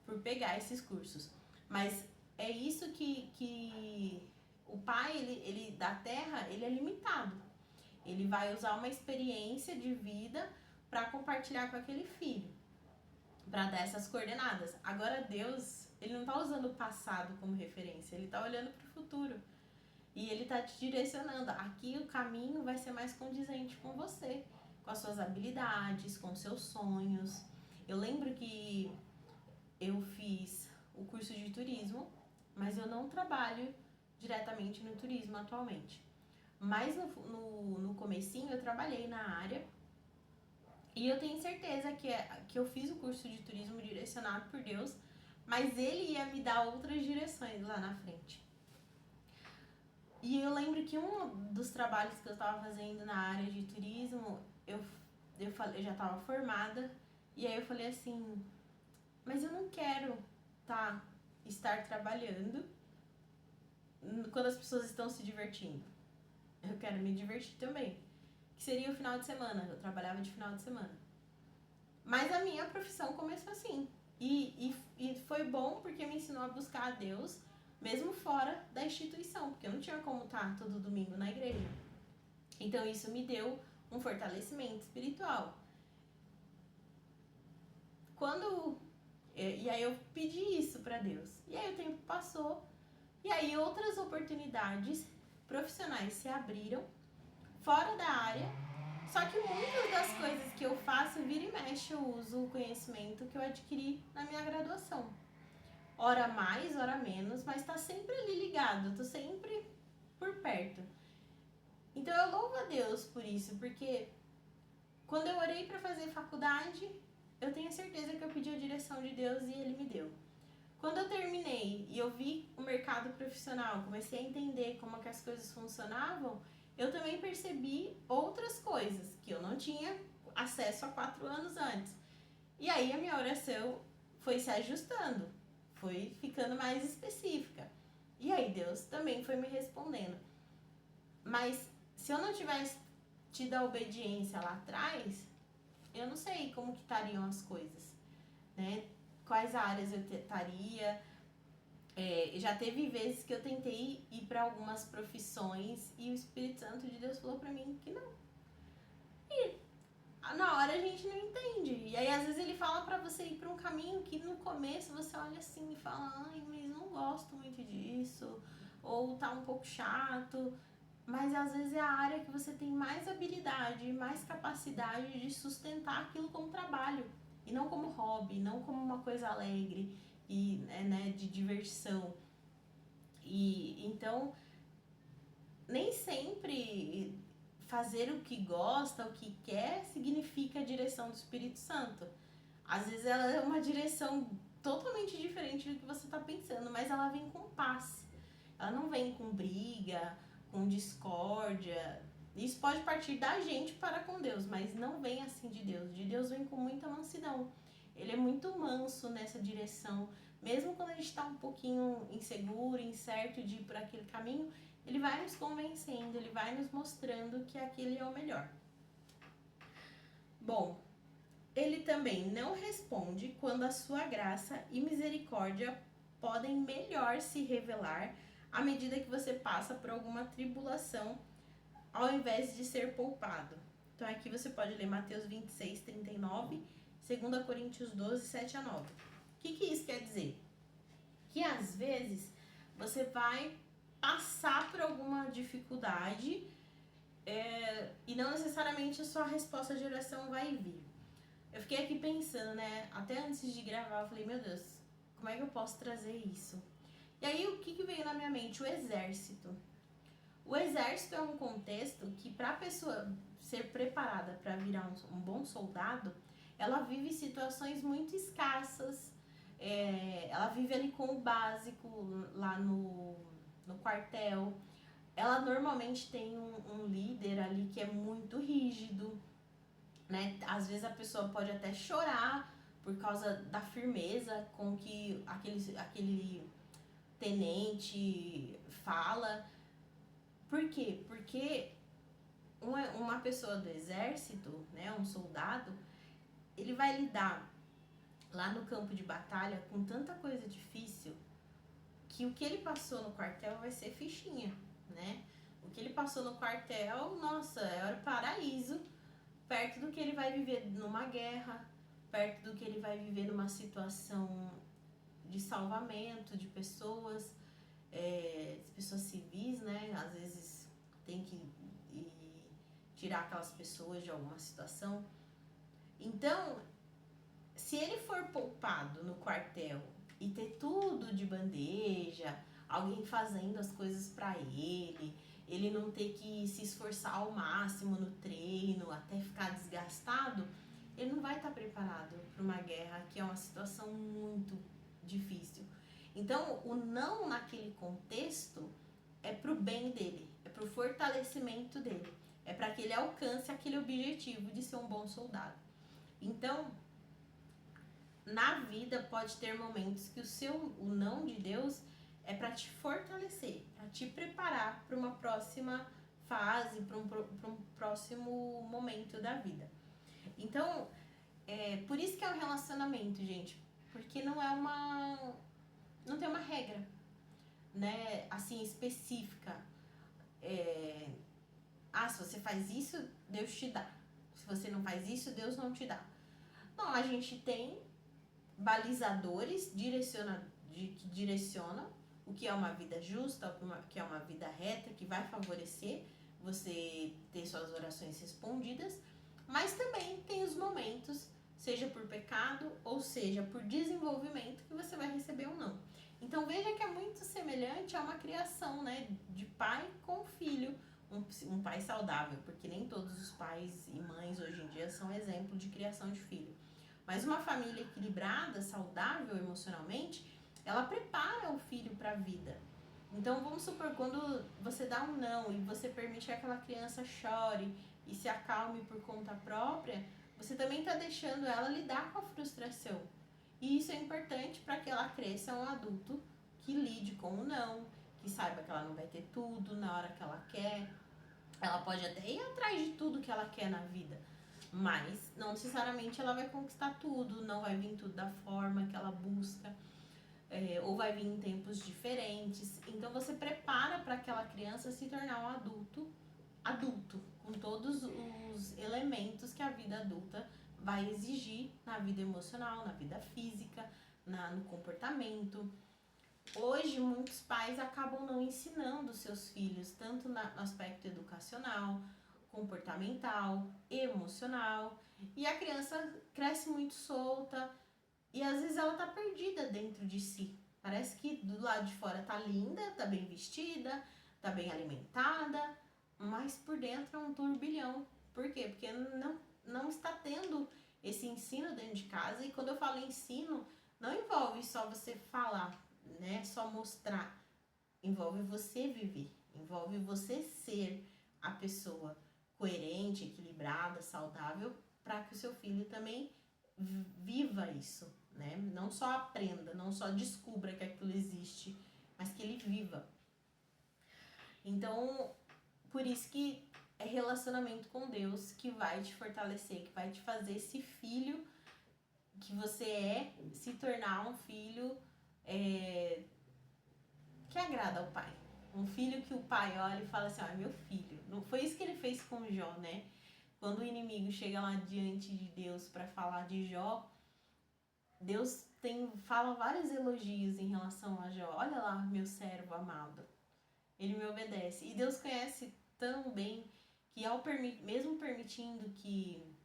por pegar esses cursos. Mas é isso que O pai, ele da terra, ele é limitado. Ele vai usar uma experiência de vida para compartilhar com aquele filho, para dar essas coordenadas. Agora Deus, ele não tá usando o passado como referência, ele tá olhando para o futuro. E ele tá te direcionando. Aqui o caminho vai ser mais condizente com você, com as suas habilidades, com os seus sonhos. Eu lembro que eu fiz o curso de turismo, mas eu não trabalho diretamente no turismo atualmente. Mas no comecinho eu trabalhei na área e eu tenho certeza que eu fiz o curso de turismo direcionado por Deus, mas ele ia me dar outras direções lá na frente. E eu lembro que um dos trabalhos que eu estava fazendo na área de turismo, eu já estava formada, e aí eu falei assim, mas eu não quero estar trabalhando quando as pessoas estão se divertindo. Eu quero me divertir também. Que seria o final de semana, eu trabalhava de final de semana. Mas a minha profissão começou assim. E foi bom porque me ensinou a buscar a Deus, mesmo fora da instituição, porque eu não tinha como estar todo domingo na igreja. Então isso me deu um fortalecimento espiritual. E aí eu pedi isso para Deus. E aí o tempo passou, e aí outras oportunidades profissionais se abriram fora da área. Só que muitas das coisas que eu faço, vira e mexe, eu uso o conhecimento que eu adquiri na minha graduação. Hora mais, hora menos, mas tá sempre ali ligado, eu tô sempre por perto. Então eu louvo a Deus por isso, porque quando eu orei para fazer faculdade, eu tenho certeza que eu pedi a direção de Deus e Ele me deu. Quando eu terminei e eu vi o mercado profissional, comecei a entender como que as coisas funcionavam, eu também percebi outras coisas que eu não tinha acesso há 4 anos antes. E aí a minha oração foi se ajustando, foi ficando mais específica. E aí Deus também foi me respondendo. Mas se eu não tivesse tido a obediência lá atrás, eu não sei como que estariam as coisas, né? Quais áreas eu estaria. Já teve vezes que eu tentei ir para algumas profissões e o Espírito Santo de Deus falou para mim que não. E na hora a gente não entende. E aí às vezes ele fala para você ir para um caminho que no começo você olha assim e fala, ai, mas não gosto muito disso, ou tá um pouco chato. Mas às vezes é a área que você tem mais habilidade, mais capacidade de sustentar aquilo como trabalho. E não como hobby, não como uma coisa alegre e, né, de diversão. E então, nem sempre fazer o que gosta, o que quer, significa a direção do Espírito Santo. Às vezes ela é uma direção totalmente diferente do que você está pensando, mas ela vem com paz. Ela não vem com briga, com discórdia. Isso pode partir da gente para com Deus, mas não vem assim de Deus. De Deus vem com muita mansidão. Ele é muito manso nessa direção. Mesmo quando a gente está um pouquinho inseguro, incerto de ir por aquele caminho, ele vai nos convencendo, ele vai nos mostrando que aquele é o melhor. Bom, ele também não responde quando a sua graça e misericórdia podem melhor se revelar à medida que você passa por alguma tribulação, ao invés de ser poupado. Então aqui você pode ler Mateus 26, 39, 2 Coríntios 12, 7 a 9. O que isso quer dizer? Que às vezes você vai passar por alguma dificuldade e não necessariamente a sua resposta de oração vai vir. Eu fiquei aqui pensando, né? Até antes de gravar, eu falei, meu Deus, como é que eu posso trazer isso? E aí, o que veio na minha mente? O exército. O exército é um contexto que, para a pessoa ser preparada para virar um bom soldado, ela vive situações muito escassas. Ela vive ali com o básico lá no quartel. Ela normalmente tem um líder ali que é muito rígido, né? Às vezes a pessoa pode até chorar por causa da firmeza com que aquele tenente fala. Por quê? Porque uma pessoa do exército, né, um soldado, ele vai lidar lá no campo de batalha com tanta coisa difícil que o que ele passou no quartel vai ser fichinha, né? O que ele passou no quartel, nossa, é o paraíso, perto do que ele vai viver numa guerra, perto do que ele vai viver numa situação de salvamento de pessoas, pessoas civis, né? Às vezes tem que tirar aquelas pessoas de alguma situação. Então, se ele for poupado no quartel e ter tudo de bandeja, alguém fazendo as coisas para ele não ter que se esforçar ao máximo no treino até ficar desgastado, ele não vai estar preparado para uma guerra que é uma situação muito difícil. Então, o não naquele contexto é pro bem dele, é pro fortalecimento dele, é para que ele alcance aquele objetivo de ser um bom soldado. Então, na vida pode ter momentos que o não de Deus é para te fortalecer, para te preparar para uma próxima fase, para um próximo momento da vida. Então, por isso que é um relacionamento, gente, porque não tem uma regra, né, assim, específica. Se você faz isso, Deus te dá. Se você não faz isso, Deus não te dá. Não, a gente tem balizadores que direcionam o que é uma vida justa, o que é uma vida reta, que vai favorecer você ter suas orações respondidas, mas também tem os momentos, seja por pecado ou seja por desenvolvimento, que você vai receber um não. Então veja que é muito semelhante a uma criação, né, de pai com filho, um pai saudável, porque nem todos os pais e mães hoje em dia são exemplo de criação de filho. Mas uma família equilibrada, saudável emocionalmente, ela prepara o filho para a vida. Então vamos supor, quando você dá um não e você permite que aquela criança chore e se acalme por conta própria, você também está deixando ela lidar com a frustração. E isso é importante para que ela cresça um adulto que lide com o não, que saiba que ela não vai ter tudo na hora que ela quer. Ela pode até ir atrás de tudo que ela quer na vida, mas não necessariamente ela vai conquistar tudo, não vai vir tudo da forma que ela busca, ou vai vir em tempos diferentes. Então você prepara para aquela criança se tornar um adulto, com todos os elementos que a vida adulta vai exigir na vida emocional, na vida física, no comportamento. Hoje, muitos pais acabam não ensinando seus filhos, tanto no aspecto educacional, comportamental, emocional, e a criança cresce muito solta e às vezes ela tá perdida dentro de si. Parece que do lado de fora tá linda, tá bem vestida, tá bem alimentada, mas por dentro é um turbilhão. Por quê? Porque não está tendo esse ensino dentro de casa. E quando eu falo ensino, não envolve só você falar, né? Só mostrar. Envolve você viver, envolve você ser a pessoa coerente, equilibrada, saudável, para que o seu filho também viva isso, né? Não só aprenda, não só descubra que aquilo existe, mas que ele viva. Então, por isso que é relacionamento com Deus que vai te fortalecer, que vai te fazer esse filho que você se tornar um filho que agrada ao pai. Um filho que o pai olha e fala assim, meu filho. Não foi isso que ele fez com Jó, né? Quando o inimigo chega lá diante de Deus para falar de Jó, Deus fala vários elogios em relação a Jó. Olha lá, meu servo amado. Ele me obedece. E Deus conhece tão bem que mesmo permitindo que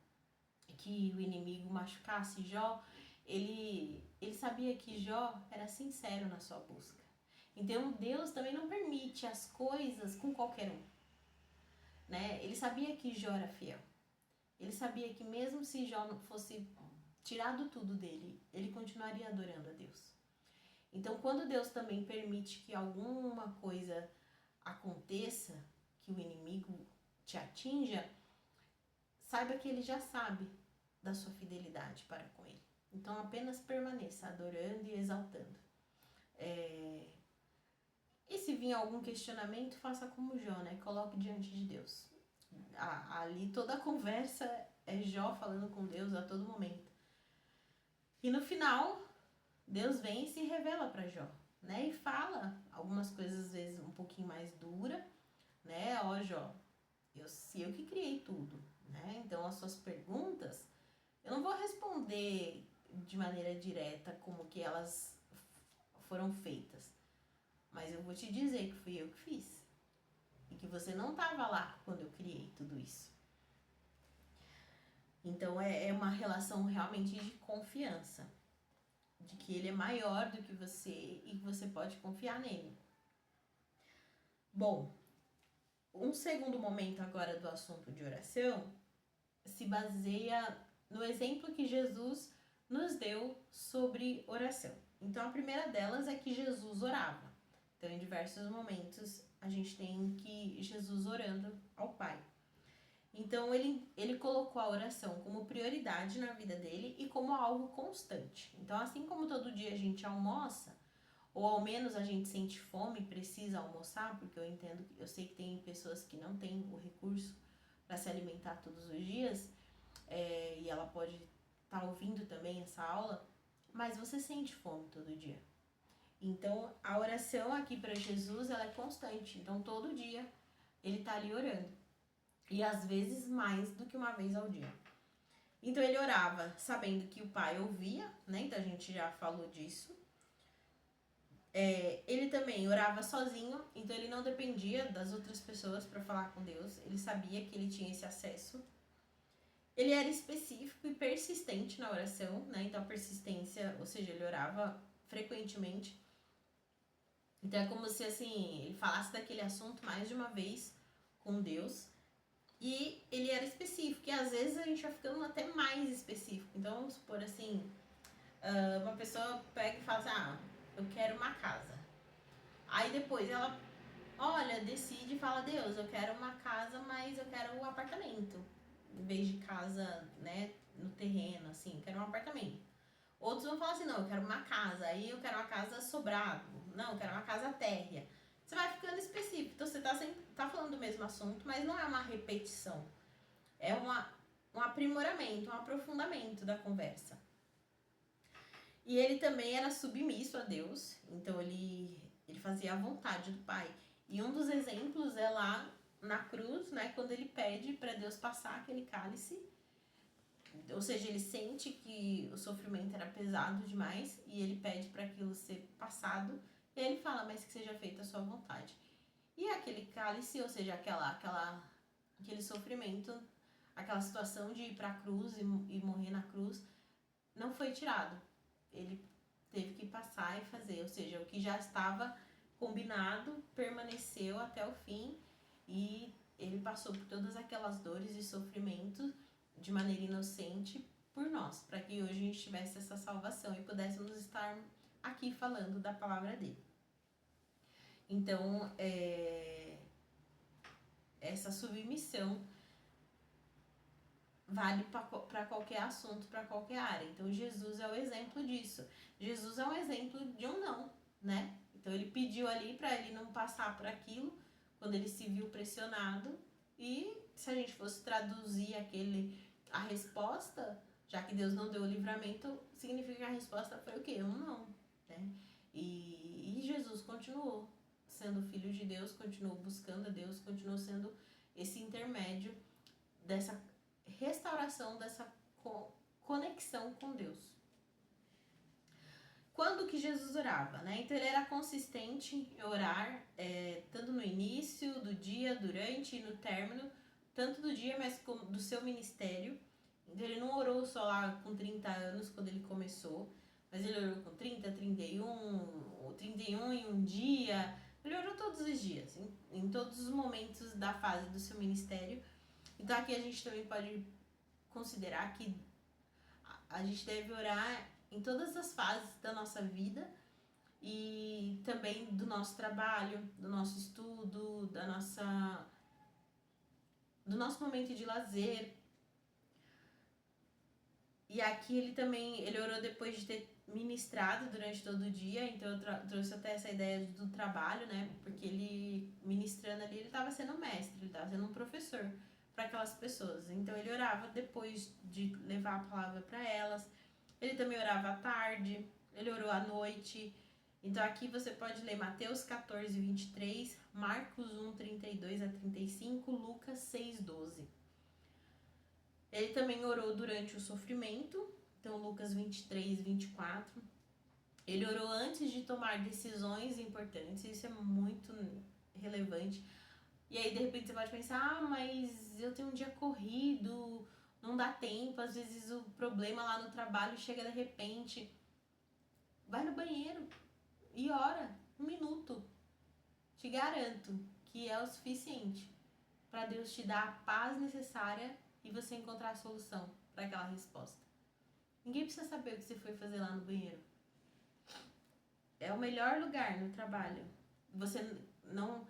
o inimigo machucasse Jó, ele sabia que Jó era sincero na sua busca. Então Deus também não permite as coisas com qualquer um, né? Ele sabia que Jó era fiel. Ele sabia que mesmo se Jó não fosse tirado tudo dele, ele continuaria adorando a Deus. Então quando Deus também permite que alguma coisa aconteça, que o inimigo te atinja, saiba que ele já sabe da sua fidelidade para com ele. Então apenas permaneça adorando e exaltando. E se vir algum questionamento, faça como Jó, né? Coloque diante de Deus. Ali toda a conversa é Jó falando com Deus a todo momento. E no final, Deus vem e se revela para Jó. né? E fala algumas coisas, às vezes, um pouquinho mais dura, né? Ó, Jó, eu que criei tudo, né? Então, as suas perguntas, eu não vou responder de maneira direta como que elas foram feitas, mas eu vou te dizer que fui eu que fiz e que você não estava lá quando eu criei tudo isso. Então, é uma relação realmente de confiança, de que ele é maior do que você e que você pode confiar nele. Bom, um segundo momento agora do assunto de oração se baseia no exemplo que Jesus nos deu sobre oração. Então, a primeira delas é que Jesus orava. Então, em diversos momentos, a gente tem que Jesus orando ao Pai. Então, ele colocou a oração como prioridade na vida dele e como algo constante. Então, assim como todo dia a gente almoça, ou ao menos a gente sente fome e precisa almoçar, porque eu sei que tem pessoas que não têm o recurso para se alimentar todos os dias, e ela pode estar ouvindo também essa aula, mas você sente fome todo dia. Então, a oração aqui para Jesus, ela é constante. Então, todo dia ele está ali orando. E às vezes mais do que uma vez ao dia. Então, ele orava sabendo que o Pai ouvia, né? Então, a gente já falou disso. Ele também orava sozinho, então ele não dependia das outras pessoas para falar com Deus. Ele sabia que ele tinha esse acesso. Ele era específico e persistente na oração, né? Então, a persistência, ou seja, ele orava frequentemente. Então, é como se, assim, ele falasse daquele assunto mais de uma vez com Deus. E ele era específico, e às vezes a gente vai ficando até mais específico. Então, vamos supor assim, uma pessoa pega e fala assim, eu quero uma casa. Aí depois ela, decide e fala, Deus, eu quero uma casa, mas eu quero um apartamento. Em vez de casa, né, no terreno, assim, eu quero um apartamento. Outros vão falar assim, não, eu quero uma casa, aí eu quero uma casa sobrado. Não, eu quero uma casa térrea. Você vai ficando específico, então você tá falando do mesmo assunto, mas não é uma repetição. É um aprimoramento, um aprofundamento da conversa. E ele também era submisso a Deus, então ele fazia a vontade do Pai. E um dos exemplos é lá na cruz, né, quando ele pede para Deus passar aquele cálice. Ou seja, ele sente que o sofrimento era pesado demais e ele pede para aquilo ser passado. E ele fala, mas que seja feita a sua vontade. E aquele cálice, ou seja, aquele sofrimento, aquela situação de ir para a cruz e morrer na cruz, não foi tirado. Ele teve que passar e fazer, ou seja, o que já estava combinado permaneceu até o fim e ele passou por todas aquelas dores e sofrimentos de maneira inocente por nós, para que hoje a gente tivesse essa salvação e pudéssemos estar aqui falando da palavra dele. Então, essa submissão vale para qualquer assunto, para qualquer área. Então, Jesus é o exemplo disso. Jesus é um exemplo de um não, né? Então, ele pediu ali para ele não passar por aquilo, quando ele se viu pressionado. E se a gente fosse traduzir a resposta, já que Deus não deu o livramento, significa que a resposta foi o quê? Um não, né? E Jesus continuou sendo filho de Deus, continuou buscando a Deus, continuou sendo esse intermédio dessa restauração, dessa conexão com Deus. Quando que Jesus orava, né? Então ele era consistente em orar, tanto no início do dia, durante e no término, tanto do dia, mas como do seu ministério. Então ele não orou só lá com 30 anos, quando ele começou, mas ele orou com 30, 31 em um dia. Ele orou todos os dias, em todos os momentos da fase do seu ministério. Então aqui a gente também pode considerar que a gente deve orar em todas as fases da nossa vida e também do nosso trabalho, do nosso estudo, do nosso momento de lazer. E aqui ele orou depois de ter ministrado durante todo o dia, então eu trouxe até essa ideia do trabalho, né? Porque ele, ministrando ali, ele estava sendo um mestre, ele estava sendo um professor para aquelas pessoas. Então ele orava depois de levar a palavra para elas. Ele também orava à tarde, ele orou à noite, Então aqui você pode ler Mateus 14, 23, Marcos 1, 32 a 35, Lucas 6, 12. Ele também orou durante o sofrimento, então Lucas 23, 24. Ele orou antes de tomar decisões importantes, isso é muito relevante. E aí, de repente, você pode pensar, mas eu tenho um dia corrido, não dá tempo, às vezes o problema lá no trabalho chega de repente. Vai no banheiro e ora, 1 minuto. Te garanto que é o suficiente para Deus te dar a paz necessária e você encontrar a solução para aquela resposta. Ninguém precisa saber o que você foi fazer lá no banheiro. É o melhor lugar no trabalho. Você não...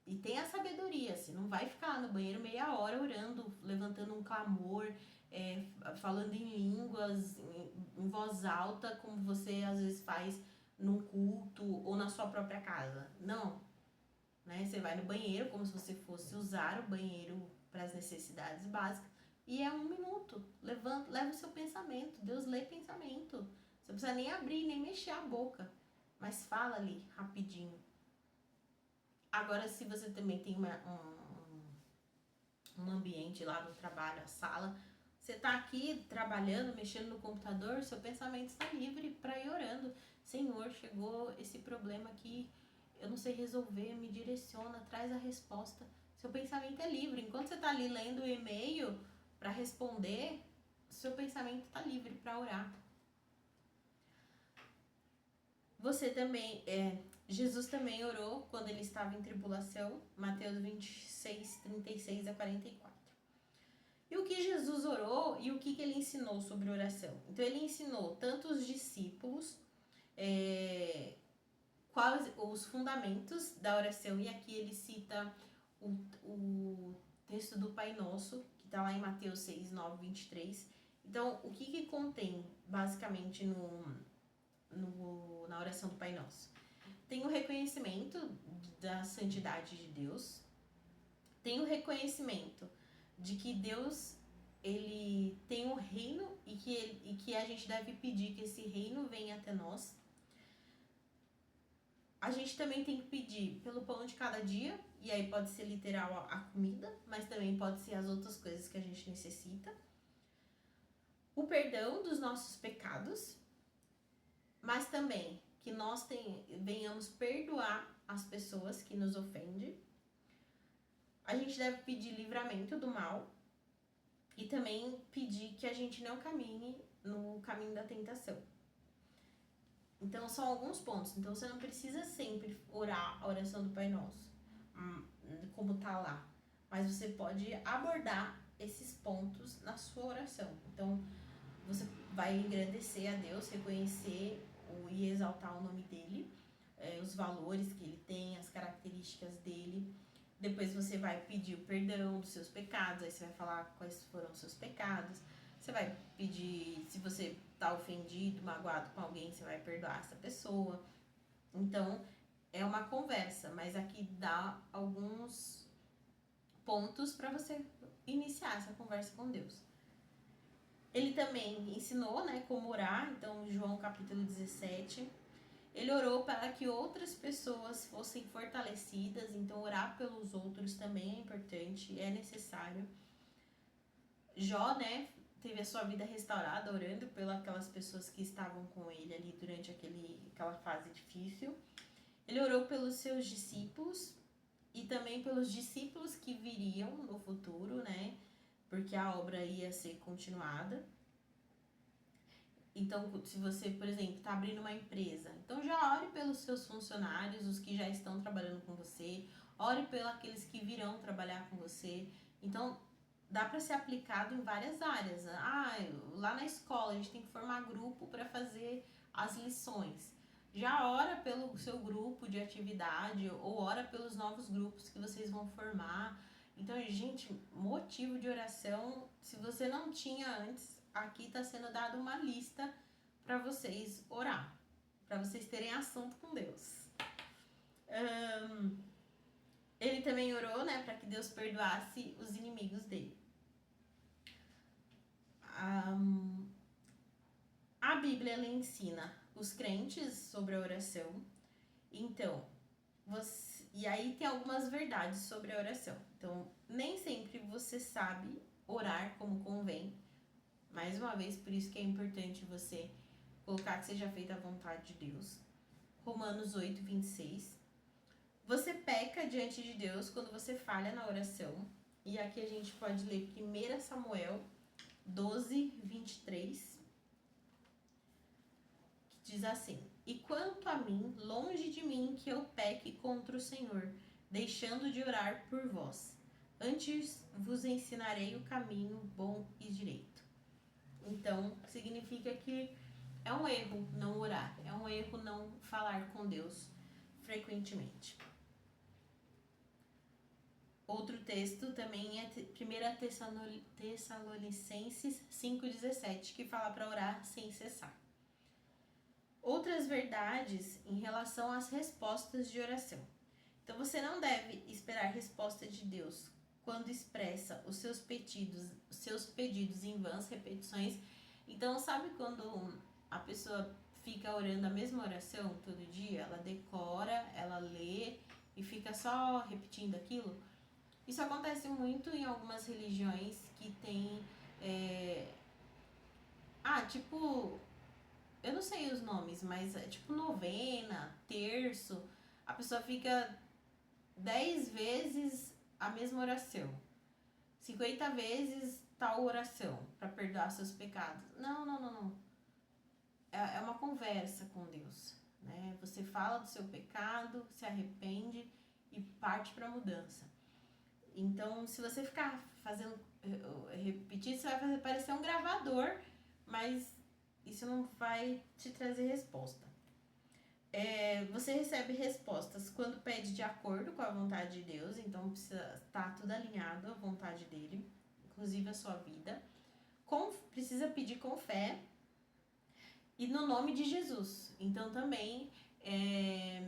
E tem a sabedoria, você não vai ficar lá no banheiro meia hora orando, levantando um clamor, falando em línguas, em voz alta, como você às vezes faz num culto ou na sua própria casa. Não. Né? Você vai no banheiro como se você fosse usar o banheiro para as necessidades básicas. E é 1 minuto. Leva o seu pensamento. Deus lê pensamento. Você não precisa nem abrir, nem mexer a boca. Mas fala ali, rapidinho. Agora, se você também tem um ambiente lá no trabalho, a sala, você tá aqui trabalhando, mexendo no computador, seu pensamento está livre para ir orando. Senhor, chegou esse problema aqui, eu não sei resolver, me direciona, traz a resposta. Seu pensamento é livre. Enquanto você tá ali lendo o e-mail para responder, seu pensamento tá livre para orar. Você também, Jesus também orou quando ele estava em tribulação, Mateus 26, 36 a 44. E o que Jesus orou e o que ele ensinou sobre oração? Então ele ensinou tanto os discípulos, quais os fundamentos da oração, e aqui ele cita o texto do Pai Nosso, que está lá em Mateus 6, 9, 23. Então, o que contém basicamente na oração do Pai Nosso? Tem o reconhecimento da santidade de Deus, tem o reconhecimento de que Deus ele tem um reino e que a gente deve pedir que esse reino venha até nós. A gente também tem que pedir pelo pão de cada dia, e aí pode ser literal a comida, mas também pode ser as outras coisas que a gente necessita. O perdão dos nossos pecados, mas também que nós venhamos perdoar as pessoas que nos ofendem. A gente deve pedir livramento do mal e também pedir que a gente não caminhe no caminho da tentação. Então, são alguns pontos. Então, você não precisa sempre orar a oração do Pai Nosso, como tá lá. Mas você pode abordar esses pontos na sua oração. Então, você vai agradecer a Deus, reconhecer e exaltar o nome dele, os valores que ele tem, as características dele. Depois você vai pedir o perdão dos seus pecados, aí você vai falar quais foram os seus pecados. Você vai pedir, se você tá ofendido, magoado com alguém, você vai perdoar essa pessoa. Então, é uma conversa, mas aqui dá alguns pontos para você iniciar essa conversa com Deus. Ele também ensinou, né, como orar, então João capítulo 17, ele orou para que outras pessoas fossem fortalecidas, então orar pelos outros também é importante, é necessário. Jó, né, teve a sua vida restaurada orando pelas pessoas que estavam com ele ali durante aquela fase difícil. Ele orou pelos seus discípulos e também pelos discípulos que viriam no futuro, né, porque a obra ia ser continuada. Então, se você, por exemplo, está abrindo uma empresa, então já ore pelos seus funcionários, os que já estão trabalhando com você, ore pelos aqueles que virão trabalhar com você. Então, dá para ser aplicado em várias áreas. Lá na escola a gente tem que formar grupo para fazer as lições. Já ora pelo seu grupo de atividade ou ora pelos novos grupos que vocês vão formar. Então, gente, motivo de oração, se você não tinha antes, aqui está sendo dada uma lista para vocês orar, para vocês terem assunto com Deus. Ele também orou, né, para que Deus perdoasse os inimigos dele. A Bíblia ela ensina os crentes sobre a oração. Então, e aí tem algumas verdades sobre a oração. Então, nem sempre você sabe orar como convém. Mais uma vez, por isso que é importante você colocar que seja feita a vontade de Deus. Romanos 8, 26. Você peca diante de Deus quando você falha na oração. E aqui a gente pode ler 1 Samuel 12, 23. Que diz assim: E quanto a mim, longe de mim que eu peque contra o Senhor, deixando de orar por vós. Antes vos ensinarei o caminho bom e direito. Então, significa que é um erro não orar, é um erro não falar com Deus frequentemente. Outro texto também é 1 Tessalonicenses 5,17, que fala para orar sem cessar. Outras verdades em relação às respostas de oração. Então, você não deve esperar resposta de Deus quando expressa os seus pedidos em vãs repetições. Então, sabe quando a pessoa fica orando a mesma oração todo dia? Ela decora, ela lê e fica só repetindo aquilo? Isso acontece muito em algumas religiões que tem... tipo... Eu não sei os nomes, mas é tipo novena, terço. A pessoa fica 10 vezes a mesma oração, 50 vezes tal oração para perdoar seus pecados. Não. É uma conversa com Deus, né? Você fala do seu pecado, se arrepende e parte para a mudança. Então, se você ficar fazendo, repetir, você vai parecer um gravador, mas isso não vai te trazer resposta. Você recebe respostas quando pede de acordo com a vontade de Deus, então precisa estar tudo alinhado à vontade dele, inclusive a sua vida. Precisa pedir com fé e no nome de Jesus. Então também é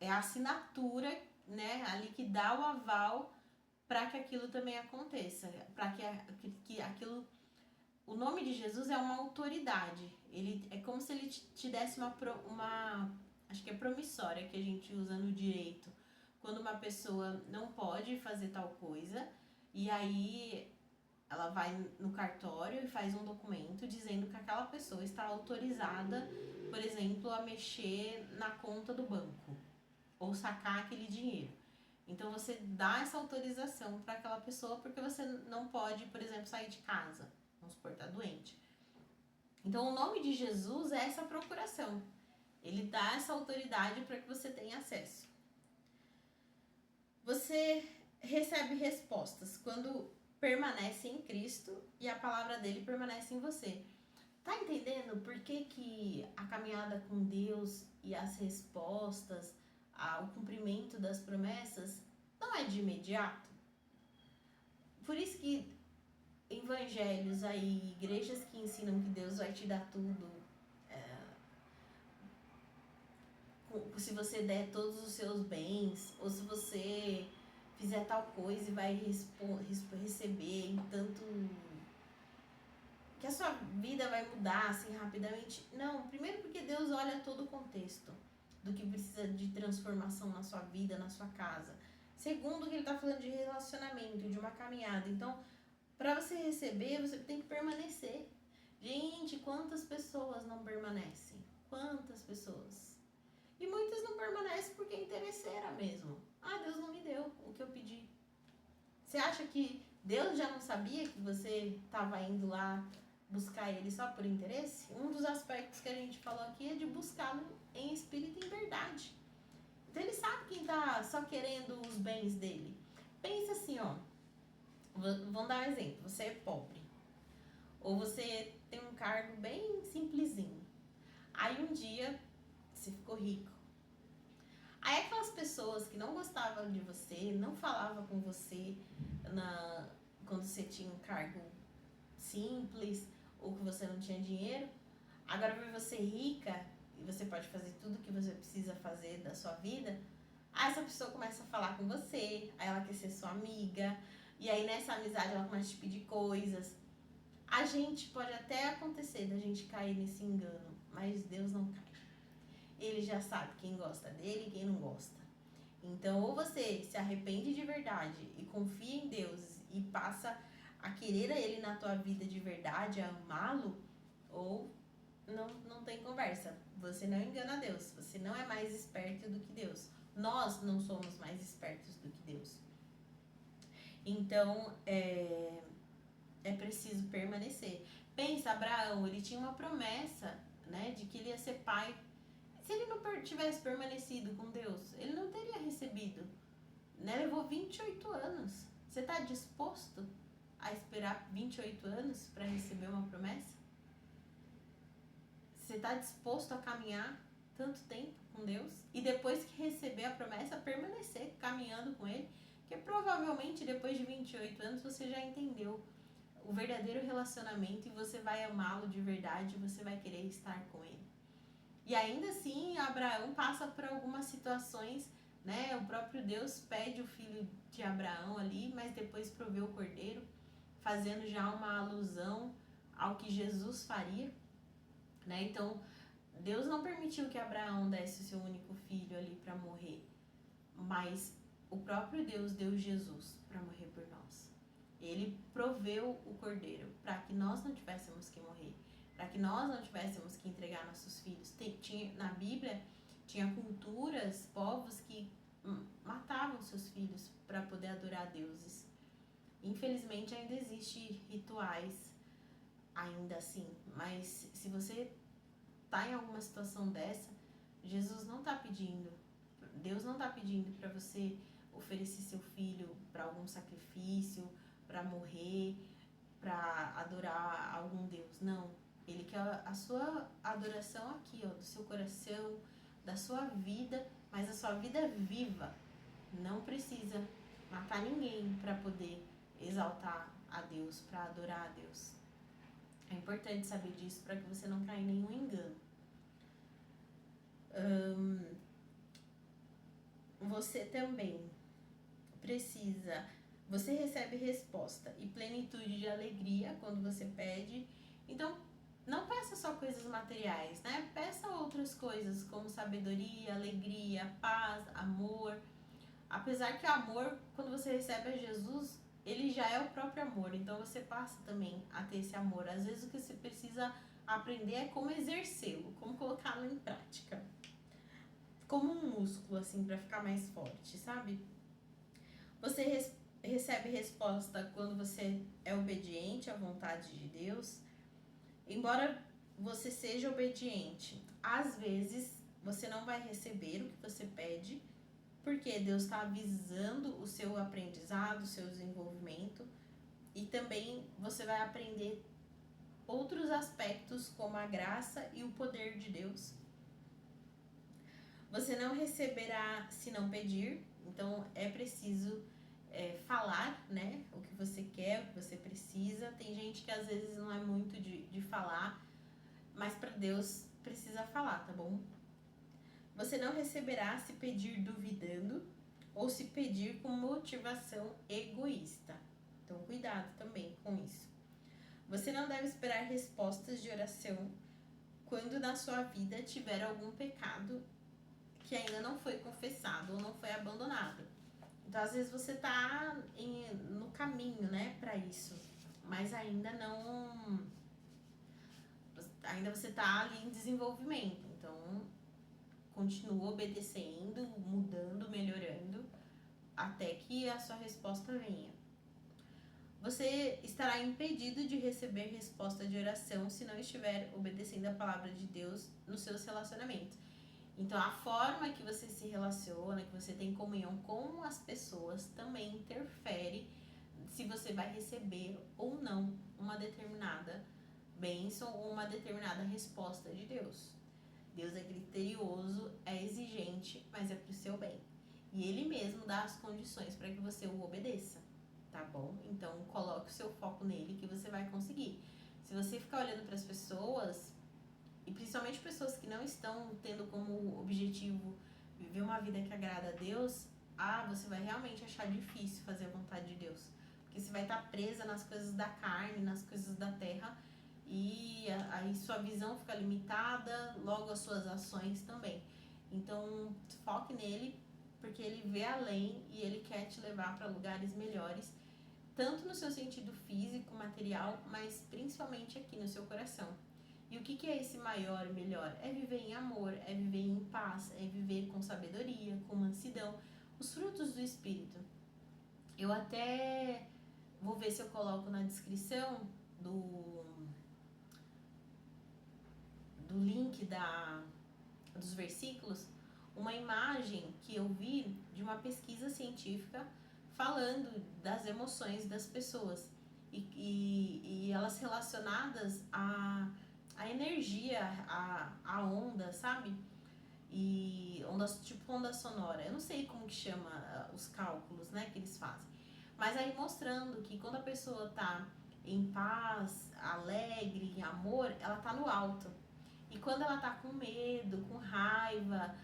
a assinatura, né, ali que dá o aval para que aquilo também aconteça, para que aquilo... O nome de Jesus é uma autoridade. Ele é como se ele te desse uma acho que é promissória que a gente usa no direito. Quando uma pessoa não pode fazer tal coisa, e aí ela vai no cartório e faz um documento dizendo que aquela pessoa está autorizada, por exemplo, a mexer na conta do banco ou sacar aquele dinheiro. Então você dá essa autorização para aquela pessoa porque você não pode, por exemplo, sair de casa. Vamos supor, tá doente. Então, o nome de Jesus é essa procuração. Ele dá essa autoridade para que você tenha acesso. Você recebe respostas quando permanece em Cristo e a palavra dele permanece em você. Tá entendendo por que a caminhada com Deus e as respostas, o cumprimento das promessas não é de imediato? Por isso que evangelhos aí, igrejas que ensinam que Deus vai te dar tudo, se você der todos os seus bens, ou se você fizer tal coisa e vai receber tanto, que a sua vida vai mudar assim rapidamente. Não, primeiro porque Deus olha todo o contexto do que precisa de transformação na sua vida, na sua casa. Segundo, que ele está falando de relacionamento, de uma caminhada. Então, para você receber, você tem que permanecer. Gente, quantas pessoas não permanecem? Quantas pessoas? E muitas não permanecem porque é interesseira mesmo. Deus não me deu o que eu pedi. Você acha que Deus já não sabia que você estava indo lá buscar ele só por interesse? Um dos aspectos que a gente falou aqui é de buscá-lo em espírito e em verdade. Então ele sabe quem está só querendo os bens dele. Pensa assim, ó. Vamos dar um exemplo. Você é pobre. Ou você tem um cargo bem simplesinho. Aí um dia você ficou rico. Aí aquelas pessoas que não gostavam de você, não falavam com você quando você tinha um cargo simples ou que você não tinha dinheiro, agora por você rica e você pode fazer tudo que você precisa fazer da sua vida, aí essa pessoa começa a falar com você, aí ela quer ser sua amiga, e aí nessa amizade ela começa a te pedir coisas. A gente pode até acontecer da gente cair nesse engano, mas Deus não cai. Ele já sabe quem gosta dele e quem não gosta. Então, ou você se arrepende de verdade e confia em Deus e passa a querer a Ele na tua vida de verdade, a amá-lo, ou não tem conversa. Você não engana Deus, você não é mais esperto do que Deus. Nós não somos mais espertos do que Deus. Então, é preciso permanecer. Pensa, Abraão, ele tinha uma promessa, né, de que ele ia ser pai. Se ele não tivesse permanecido com Deus, ele não teria recebido. Né? Levou 28 anos. Você está disposto a esperar 28 anos para receber uma promessa? Você está disposto a caminhar tanto tempo com Deus? E depois que receber a promessa, permanecer caminhando com Ele? Porque provavelmente depois de 28 anos você já entendeu o verdadeiro relacionamento e você vai amá-lo de verdade e você vai querer estar com Ele. E ainda assim, Abraão passa por algumas situações, né? O próprio Deus pede o filho de Abraão ali, mas depois provê o cordeiro, fazendo já uma alusão ao que Jesus faria, né? Então, Deus não permitiu que Abraão desse o seu único filho ali para morrer, mas o próprio Deus deu Jesus para morrer por nós. Ele proveu o cordeiro para que nós não tivéssemos que morrer, para que nós não tivéssemos que entregar nossos filhos. Na Bíblia, tinha culturas, povos que matavam seus filhos para poder adorar deuses. Infelizmente, ainda existem rituais, ainda assim. Mas se você está em alguma situação dessa, Jesus não está pedindo, Deus não está pedindo para você oferecer seu filho para algum sacrifício, para morrer, para adorar algum Deus. Não. Ele quer a sua adoração aqui, ó, do seu coração, da sua vida, mas a sua vida viva. Não precisa matar ninguém para poder exaltar a Deus, para adorar a Deus. É importante saber disso para que você não caia em nenhum engano. Você também precisa... Você recebe resposta e plenitude de alegria quando você pede. Então, não peça só coisas materiais, né? Peça outras coisas como sabedoria, alegria, paz, amor. Apesar que amor, quando você recebe a Jesus, ele já é o próprio amor. Então, você passa também a ter esse amor. Às vezes, o que você precisa aprender é como exercê-lo, como colocá-lo em prática. Como um músculo, assim, para ficar mais forte, sabe? Você recebe resposta quando você é obediente à vontade de Deus. Embora você seja obediente, às vezes você não vai receber o que você pede, porque Deus está avisando o seu aprendizado, o seu desenvolvimento, e também você vai aprender outros aspectos como a graça e o poder de Deus. Você não receberá se não pedir, então é preciso falar, né, o que você quer, o que você precisa. Tem gente que às vezes não é muito de falar, mas para Deus precisa falar, tá bom? Você não receberá se pedir duvidando ou se pedir com motivação egoísta. Então, cuidado também com isso. Você não deve esperar respostas de oração quando na sua vida tiver algum pecado que ainda não foi confessado ou não foi abandonado. Então, às vezes você tá no caminho, né, para isso, mas ainda não... Ainda você tá ali em desenvolvimento. Então, continua obedecendo, mudando, melhorando, até que a sua resposta venha. Você estará impedido de receber resposta de oração se não estiver obedecendo a palavra de Deus nos seus relacionamentos. Então, a forma que você se relaciona, que você tem comunhão com as pessoas, também interfere se você vai receber ou não uma determinada bênção ou uma determinada resposta de Deus. Deus é criterioso, é exigente, mas é pro seu bem. E Ele mesmo dá as condições para que você o obedeça, tá bom? Então, coloque o seu foco nele que você vai conseguir. Se você ficar olhando para as pessoas... E principalmente pessoas que não estão tendo como objetivo viver uma vida que agrada a Deus, você vai realmente achar difícil fazer a vontade de Deus. Porque você vai estar presa nas coisas da carne, nas coisas da terra, e aí sua visão fica limitada, logo as suas ações também. Então, foque nele, porque ele vê além e ele quer te levar para lugares melhores, tanto no seu sentido físico, material, mas principalmente aqui no seu coração. E o que é esse maior e melhor? É viver em amor, é viver em paz, é viver com sabedoria, com mansidão, os frutos do Espírito. Eu até vou ver se eu coloco na descrição do link dos versículos uma imagem que eu vi de uma pesquisa científica falando das emoções das pessoas e elas relacionadas à energia, à onda, sabe? E ondas, tipo onda sonora. Eu não sei como que chama os cálculos, né, que eles fazem. Mas aí mostrando que quando a pessoa tá em paz, alegre, em amor, ela tá no alto. E quando ela tá com medo, com raiva,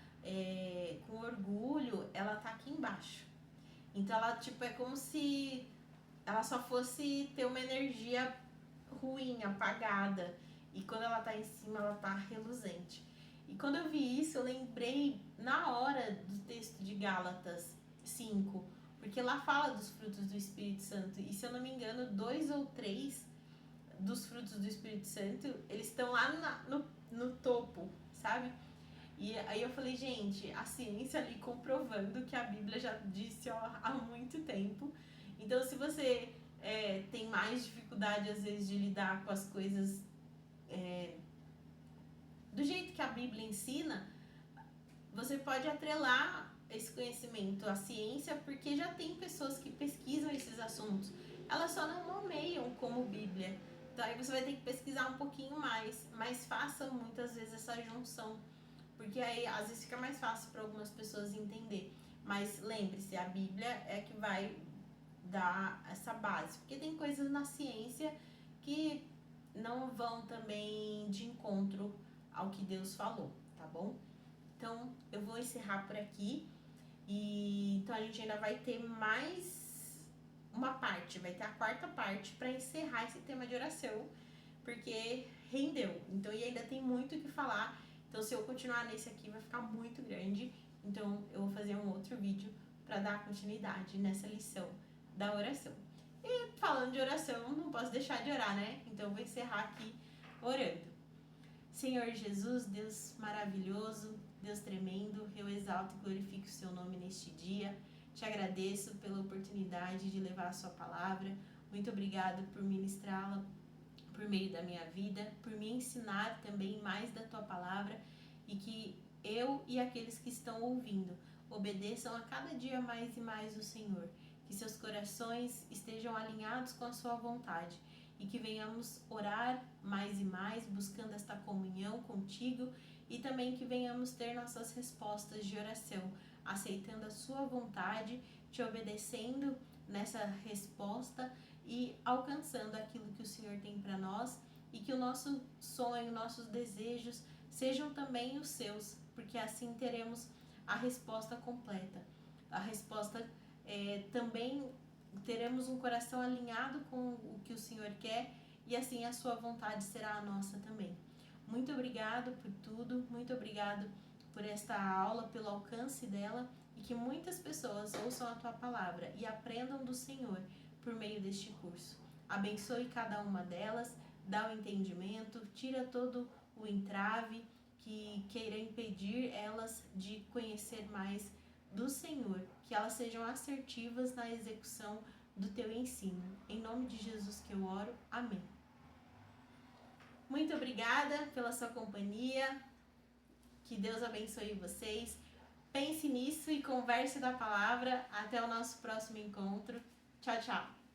com orgulho, ela tá aqui embaixo. Então ela, tipo, é como se ela só fosse ter uma energia ruim, apagada. E quando ela tá em cima, ela tá reluzente. E quando eu vi isso, eu lembrei na hora do texto de Gálatas 5, porque lá fala dos frutos do Espírito Santo. E se eu não me engano, 2 ou 3 dos frutos do Espírito Santo, eles estão lá no topo, sabe? E aí eu falei, gente, a ciência ali comprovando que a Bíblia já disse há muito tempo. Então, se você tem mais dificuldade, às vezes, de lidar com as coisas do jeito que a Bíblia ensina, você pode atrelar esse conhecimento à ciência, porque já tem pessoas que pesquisam esses assuntos. Elas só não nomeiam como Bíblia. Então aí você vai ter que pesquisar um pouquinho mais, mas faça muitas vezes essa junção, porque aí às vezes fica mais fácil para algumas pessoas entender. Mas lembre-se, a Bíblia é que vai dar essa base, porque tem coisas na ciência que não vão também de encontro ao que Deus falou, tá bom? Então eu vou encerrar por aqui, e então a gente ainda vai ter mais uma parte, vai ter a quarta parte para encerrar esse tema de oração, porque rendeu. Então, e ainda tem muito o que falar. Então, se eu continuar nesse aqui, vai ficar muito grande. Então, eu vou fazer um outro vídeo para dar continuidade nessa lição da oração. E falando de oração, não posso deixar de orar, né? Então, eu vou encerrar aqui orando. Senhor Jesus, Deus maravilhoso, Deus tremendo, eu exalto e glorifico o seu nome neste dia. Te agradeço pela oportunidade de levar a sua palavra. Muito obrigado por ministrá-la por meio da minha vida, por me ensinar também mais da tua palavra, e que eu e aqueles que estão ouvindo obedeçam a cada dia mais e mais o Senhor. Que seus corações estejam alinhados com a sua vontade e que venhamos orar mais e mais, buscando esta comunhão contigo, e também que venhamos ter nossas respostas de oração, aceitando a sua vontade, te obedecendo nessa resposta e alcançando aquilo que o Senhor tem para nós, e que o nosso sonho, nossos desejos sejam também os seus, porque assim teremos a resposta completa. A resposta também teremos um coração alinhado com o que o Senhor quer, e assim a sua vontade será a nossa também. Muito obrigado por tudo, muito obrigado por esta aula, pelo alcance dela, e que muitas pessoas ouçam a tua palavra e aprendam do Senhor por meio deste curso. Abençoe cada uma delas, dá o entendimento, tira todo o entrave que queira impedir elas de conhecer mais do Senhor, que elas sejam assertivas na execução do teu ensino. Em nome de Jesus que eu oro, amém. Muito obrigada pela sua companhia, que Deus abençoe vocês. Pense nisso e converse da palavra. Até o nosso próximo encontro. Tchau, tchau.